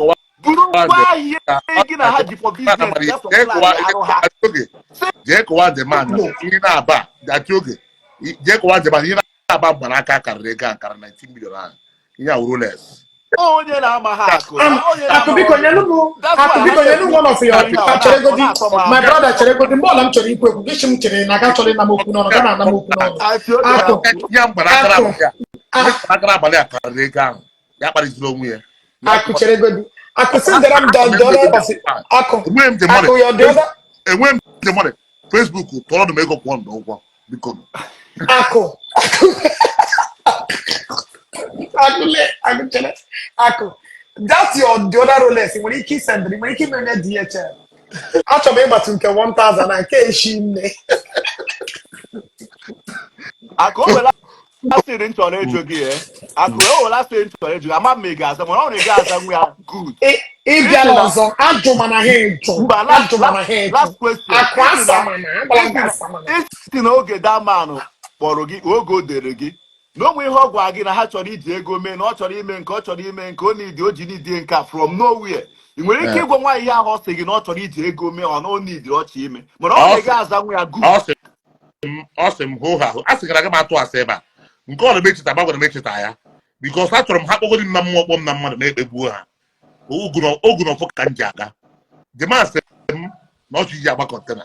Why the for business? Jake was the man in Aba that yogi. Jake was the man in Aba Banaka Karega 19 million. Yeah, rulers. Oh, yeah, I'm a hack. I could be one of your my brother Cherego, the more I'm Cherry, Bishop Cherry, Nakacholi Namukuno, Namukuno. I could Cherego. I could say that I'm done. And when the money, Facebook will tell to make up one because that's the other rollers. When he keeps sending, when he keeps sending DHL. After me, but to 1,000, I can't shame me. I go last year into an age again. I go last year into an age. I'm not mega. Someone on the gas and we are good. If you're also, I do my head. Last question. Akwa If you know get that man, Borogi, we'll go there again. No we hog wagi na ha chọrọ iji ego mee na ọ chọrọ ime nke ọ chọrọ ime nke ọ need o ji need nke from nowhere. I nwere ike ịgwa nwaanyị ihe ahụ ọ sị gị na ọ chọrọ iji ego mee ọ na o need ọchị ime. Mana ọ na-ega aza nwa ya good. Awesome ho ha. Asị gara aga m atụ asị ebe a. Nke ọ na-emechita gbagwara mechita ya. Because achọrọ m ha kpọgodi na mmụọ kpọm na mmadụ na-ekpegbuo ha. Ogu na ọfọ ka m ji aga. The man sị m na ọ ji agba kọntena.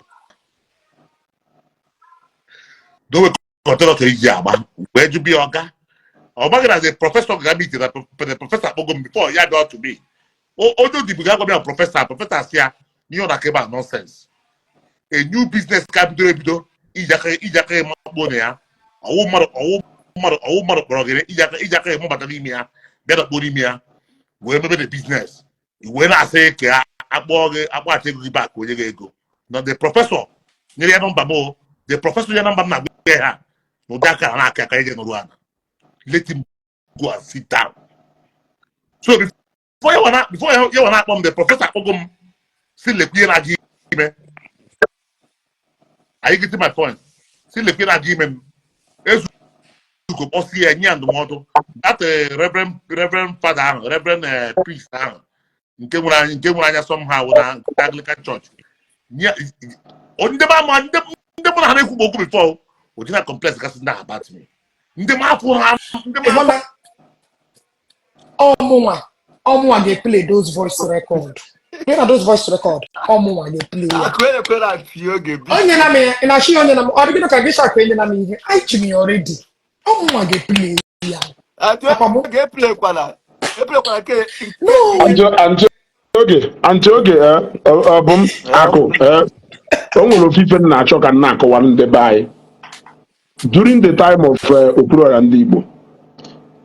Dowe kọntena ka iji agba. Wee ju bịa ọga. Ọ maghị na the professor ga meet na the professor kpọgo m before ya bịa to me. Onye odibo ga-agwa m professor sị ya n'ihe ọ na-aka ebe a nonsense. A new business ka ebido iji aka makpuo na ya. Ọwụ mmadụ kpọrọ gị iji aka mabata n'ime ya bịa dakpuo n'ime ya wee mebe the business. Wee na-asị ka akpọghachi ego gị back onye gị ego. Na the professor nyere ya nọmba m the professor ya nọmba m na-agwa ha n'ụdị aka na aka ije n'ụrụ ana. Let him go and sit down. So before you wanna akpọ m the professor akpọgo m si lekwe na gị ime. Are you getting my point? Si lekwe na gị ime m ezu ko kpọsi ya nye ndụmọdụ. That reverend father ahụ reverend priest ahụ nke nwere anya somehow na Anglican church. Ndị mụ na ha na-ekwu okwu before o ji na complex gasị ndị about me. Ndị m afọ ha ọmụnwa ga-play those voice record. Where are those voice record? Ọmụnwa ga-play ya. Onye na m na shi onye na m ọ dịgị ka gị shakwa enye na m ihe. I chimi already. Ọmụnwa ga-play ya. Ga-play kwala. Eplay kwala ke. Antioge ọbụm akụ o nwere ofufe na-achọ ka nna akọwa ndị be anyị. During the time of Okwuluora ndị Igbo,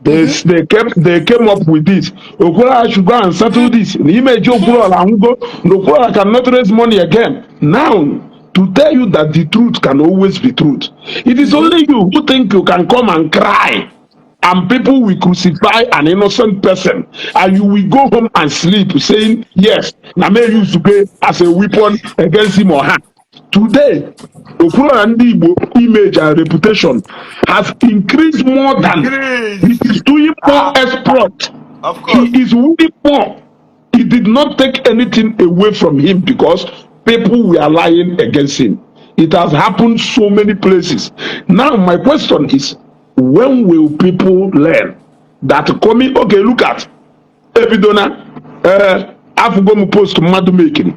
they came up with this. Okwuluora should go and settle this. The image of Okwuluora cannot raise money again. Now, to tell you that the truth can always be truth. It is only you who think you can come and cry, and people will crucify an innocent person, and you will go home and sleep saying, yes, Name used to pay as a weapon against him or her. Today, Okwuluora ndị Igbo image and reputation has increased more than he is doing more exploit. Of course. He is winning more. He did not take anything away from him because people were lying against him. It has happened so many places. Now, my question is, when will people learn that coming? Okay, look at Ebidona. Afugom post madu making.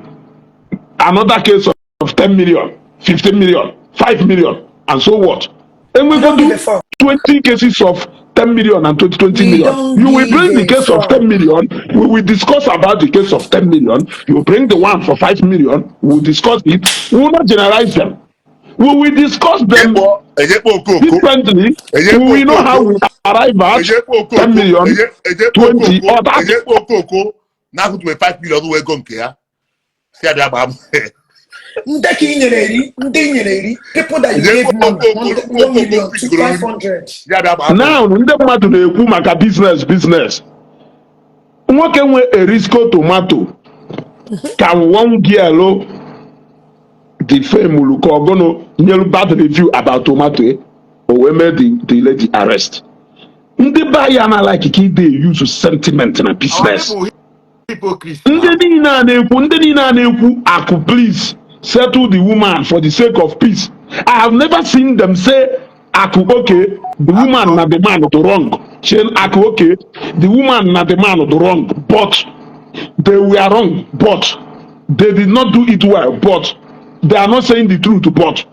Another case of 10 million, 15 million, 5 million, and so what? And we go do 20 cases of 10 million and 20 million. You will bring the case of 10 million. We will discuss about the case of 10 million. You bring the one for 5 million. We will discuss it. We will not generalize them. We will discuss them differently. We will know how we arrive at 10 million, 20, or that. Now to 5 million, we go here. People that you gave money, 1 million to 500. Now, ndị mmadụ na-ekwu maka business. Nwoke nwe Erisco tomato ka one girl the fame ka ọgọnọ nyelu bad review about tomato o wee mee the lady arrest. Ndị be ya na like ka ide use sentiment na business. Ndị niile a na-ekwu akụ please settle the woman for the sake of peace. I have never seen them say akụ okay, the woman na the man do wrong. Chain akụ okay, the woman na the man do wrong, but they were wrong, but they did not do it well, but they are not saying the truth, but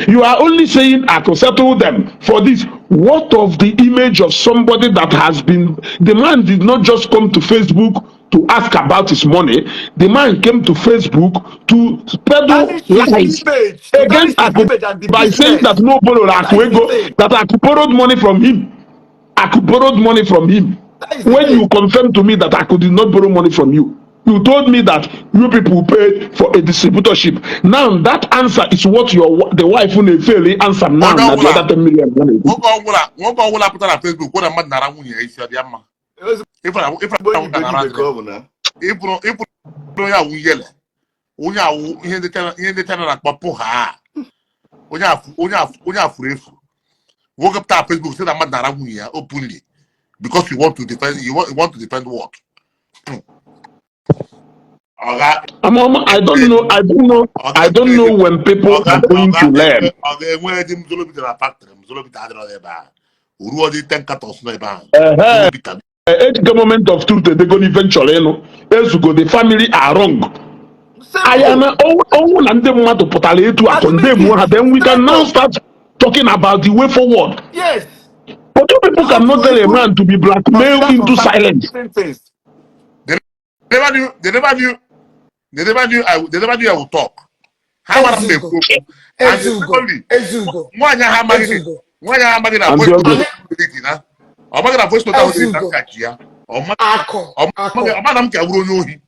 you are only saying I could settle them for this. What of the image of somebody that has been, the man did not just come to Facebook to ask about his money. The man came to Facebook to peddle lies against Aku by saying that no borrow Akuego, that Aku borrowed money from him. Aku borrowed money from him. When you confirmed to me that Aku did not borrow money from you, you told me that you people paid for a distributorship. Now that answer is what the wife will fail answer now. That the other 10 million money. woke up to Facebook, say that man openly because you want to defend. You want to defend what? I don't know. I don't know when people are going to learn. The moment of truth, they go eventually. The family are wrong. Simple. Then we can now start talking about the way forward. Yes. But you people How cannot to tell a even man to be blackmailed consider some into silence. certain things. They never knew. They never knew. They never knew. They never knew I would talk. How about them? And secondly, one year na voice note na. Amagi na voice note ahụ dị na nkaji ya. Ọmadam ka wuru onye ohi.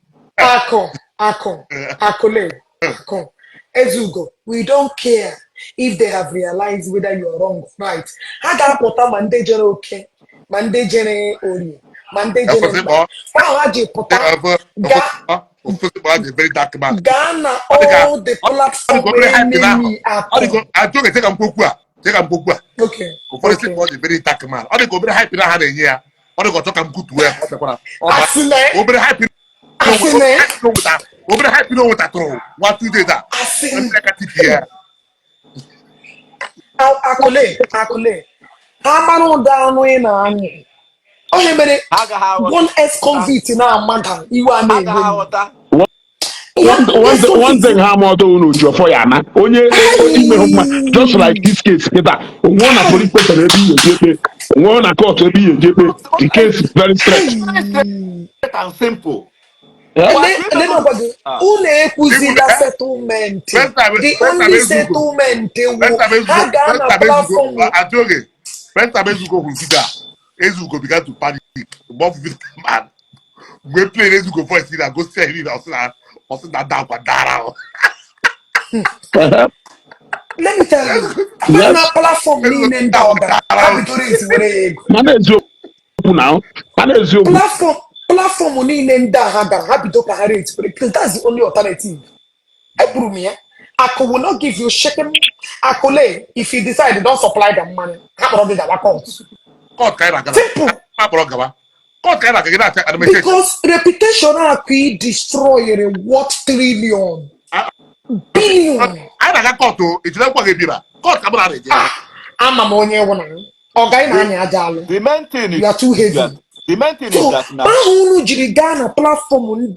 We don't care if they have realized whether you are wrong or right. Ha ga-apụta ma ndị jere oke, ma ndị jere orie, ma ndị jere mba. Ha ji pụta gaa na all the platform enemy atọ. Ajọ ga-ete ka mkpokwu a. Okay. Ụfọdụ sị ka ọ dị very dark man. Ọ dị ka obere hype na ha na-enye ya. Ọ dị ka ọchọ ka m kutuo ya. Obere hype tụrụ nwa 2 days a. Akụle. Ha mara ụda anụ ị na-anyụ. Onye mere one ex-convict na-amada iwe a na-ewe. One thing just like this case, police the case is very straight and simple. Unu ekwuzila settlement. The only settlement ha ga na platform. First time Ezugo began to panic. Man, we play Ezugo voice here and go say it. Also that down Dara. Let me tell you, yes. Platform meaning that platform meaning that because that's the only alternative. Akko will not give you shaking. Akole, if you decide you don't supply the money, how about the account? Simple. Because reputation are destroyed what trillion billion. The main thing is you are too heavy. The main thing is that now Ghana platform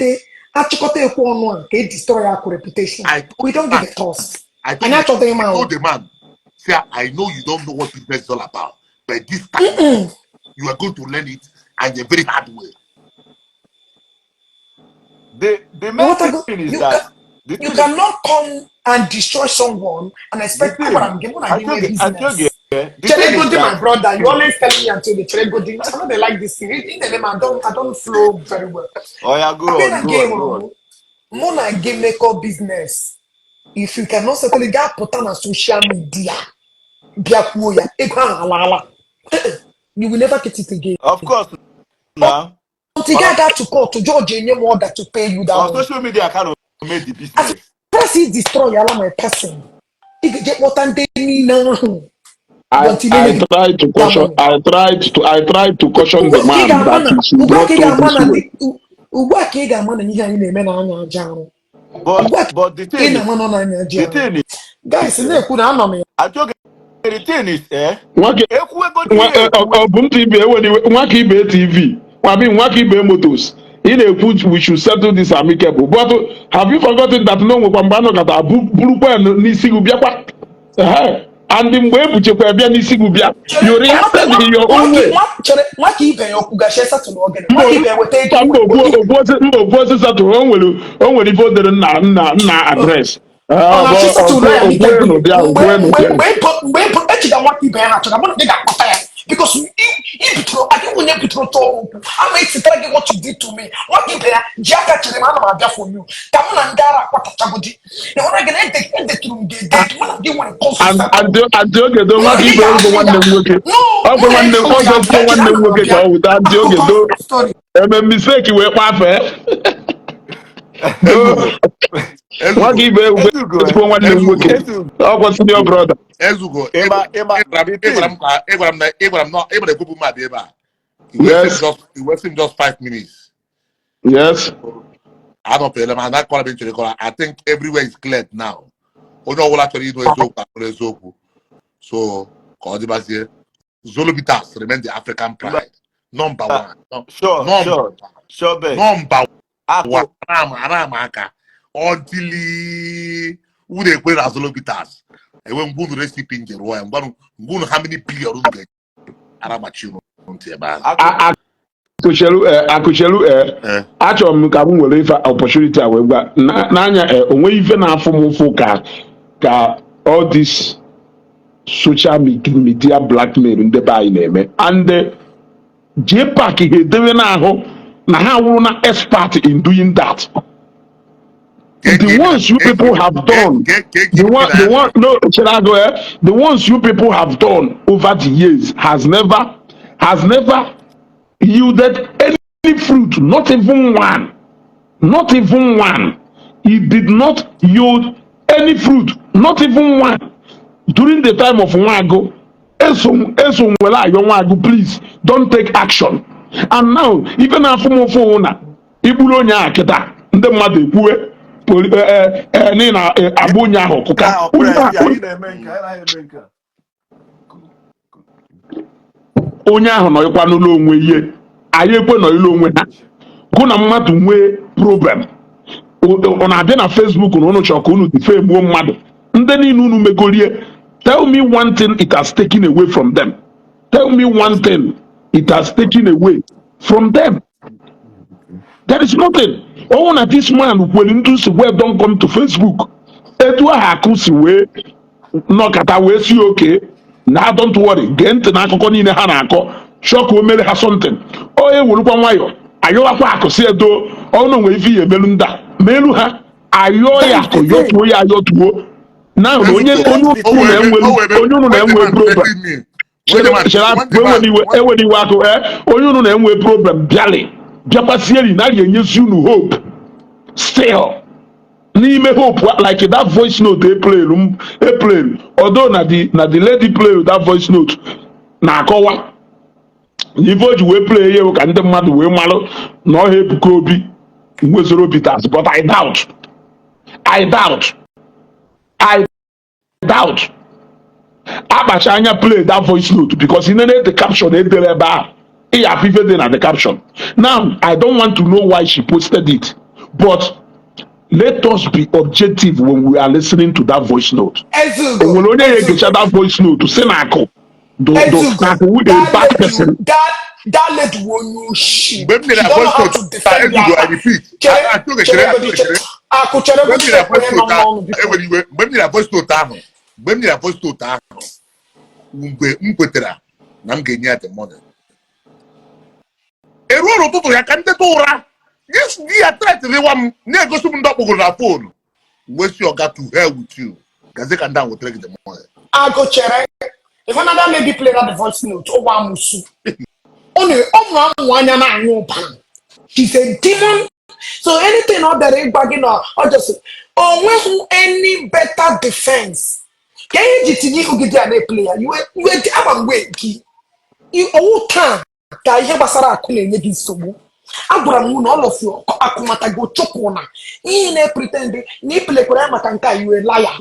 destroy our reputation. We don't give a toss. I told the man, say, I know you don't know what business is all about, but this time you are going to learn it and a very hard way. The main thing is that you cannot come and destroy someone and expect I'm giving business. Chelegodi, my brother, you always tell me until the Chelegodi. I know they like this thing. In the name, I don't flow very well. Oh yeah, go on. Mona game maker business. If you cannot settle it, put on a social media. You will never get it again. Of course. Now, until you got to call to George any more that to pay you down. On social media, I cannot make the business. Press it, destroy all my person. You get what I'm doing now. I tried to caution. I tried to caution the man that he should not do this way. But the thing is, guys, the thing is, TV. I mean, Motors. We should settle this amicable. But have you forgotten that no and the way you reacted in your own way. Address. Because I don't want to I made to tell you what you did to me. What you there? Jaka to the man for you. Come on and Dara what a chabudi. You want to get the truth. They want to brother. Ezugo, Yes. it was him just 5 minutes. Yes. I don't pay them, and that call eventually call. I think everywhere is cleared now. Onye ọbụla chọrọ ịnụ eziokwu akpọrọ eziokwu. So, ka ọ dịbazie here. Zolobitas remain the African pride. Number one. Sure, Number one. Aka. Until who they play as Zolobitas. And when Bunu recipe in Jeroy, and Bunu how many billion get Aramachu until about. Akụchelu achọrọ m ka m were ife opportunity a wee gwa n'anya onwe ife na-afụ m ụfụ ka all this social media blackmail ndị be anyị na-eme and JPAC ga-edewe n'ahụ na ha wụrụ na expert in doing that. The ones you people have done, the ones you people have done over the years has never yielded any fruit, not even one. Not even one. It did not yield any fruit, not even one. During the time of Nwago, please don't take action. And now, even after Mofona, Ibulonya Aketa, the mother Nina Abunya Hokuka. Onye ahụ nọ ịkwa n'ụlọ onwe ihe anyị ekwe nọ ịlụ onwe ha gụ na mmadụ nwee problem ọ na-abịa na Facebook na ụnụ chọrọ ka unu defemuo mmadụ ndị niile unu megorie. Tell me one thing it has taken away from them. Tell me one thing it has taken away from them. There is nothing. Oh, na this man will induce web don't come to Facebook. Etu aha akụsi wee nọkata wee si okay. Now don't worry. Gent na akụkọ niile ha na-akọ chọọ o mere ha something. O ewurukwa nwayọ ayọwakwa akụsi edo ọnụ nwere ife ihe emelu nda melu ha ayọ ya akụ yọtuo ya ayọtuo. Now onye unu na-enwe problem. Enwere iwe akụ onye unu na-enwe problem bịakwasieri na ga-enyezi unu hope still n'ime hope like that voice note April although na the lady play with that voice note na-akọwa ife o ji wee play ya ka ndị mmadụ wee malụ na ọha Ebuka Obi nwezoro bitters but I doubt akpacha anya play that voice note because in the caption edere ebe ahụ ịyapụ ife dị na the caption. Now I don't want to know why she posted it but let us be objective when we are listening to that voice note. Onwere onye ga-egecha that voice note si na akụ a bad person. That lady won you shit. She don't know how to defend mgbe m kwetara na m ga-enye ya the money. Eruo n'ụtụtụ ya ka ndị ụra di ya tretịrịwa m na-egosi m ndị ọkpụgụrụ na fonu wee si ọga to hell with you gazi ka ndị ahụ wetara gị the money. Agụchere if another lady play that the voice note ụwa amụsụ ọ mụrụ anya na-anyụ ụbara. She's a demon. So anything ọ bịara ịgwa gị na ọ just onweghị any better defense. Ka ihe ji tinye ihu gị dị a na-eple ya iwe dị ama mgbe gị owu taa ka ihe gbasara akụ na-enye gị nsogbu. Agwara m na ọlọfụ akụmata gị chụpụ na ihe na-pretend na ipelekwara ya maka nke a you a liar.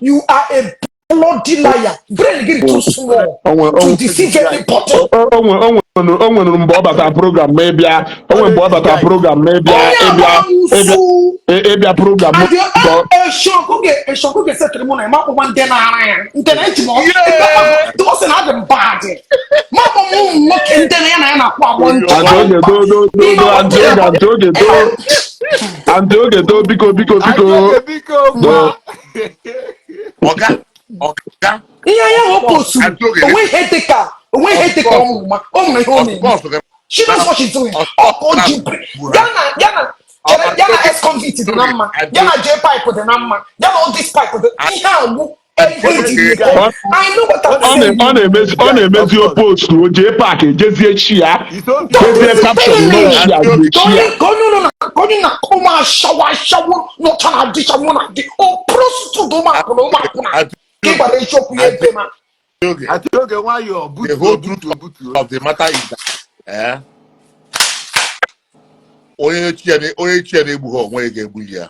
You are a bloody liar. Brain gị too small to deceive anybody. O nwere mgbe ọ bata program ma ịbịa o nwere mgbe ọ bata program ma ịbịa program eshọkụ ga-esetịrị mụ na ịma akwụkwọ ndị na-ara ya nke na eji m ọsị na adị mbadị ma akpọ m nwoke ndị na ya na ya na-akwụ agbọ ndị oge do biko ihe anya wepụsụ onwe ihe dịka ọmụma o nwere ihe o na-eme. She knows what she's doing. Yana ex-convict dị na mma, yana J-pipe dị na mma, yana all this pipe dị ihe agwụ ọ na-emezi opost o jee paaki ejezie chi ya jezie caption onye na ụmụ ashawo nọcha na adịcha mụ na adị o prostitute ụmụakwụna The whole truth of the matter is that onye chere egbu ha onwe ga-egbu ya.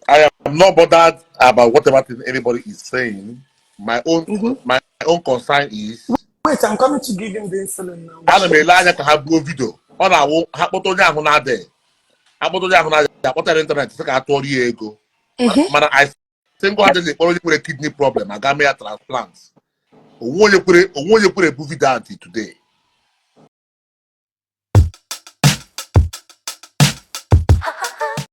I am not bothered about whatever thing anybody is saying. My own concern is. Wait, I'm coming to give him the insulin now. Ana m ele anya ka ha buo video. Ọ na-awụ ha kpọta onye ahụ na-adị. Akpọta onye ahụ na-adị akpọta n'ịntanetị sị ka a tụọrọ ya ego. Mana I single-handedly kpọrọ onye nwere kidney problem aga mee ya transplant. Onwe onye kwere ebu video until today.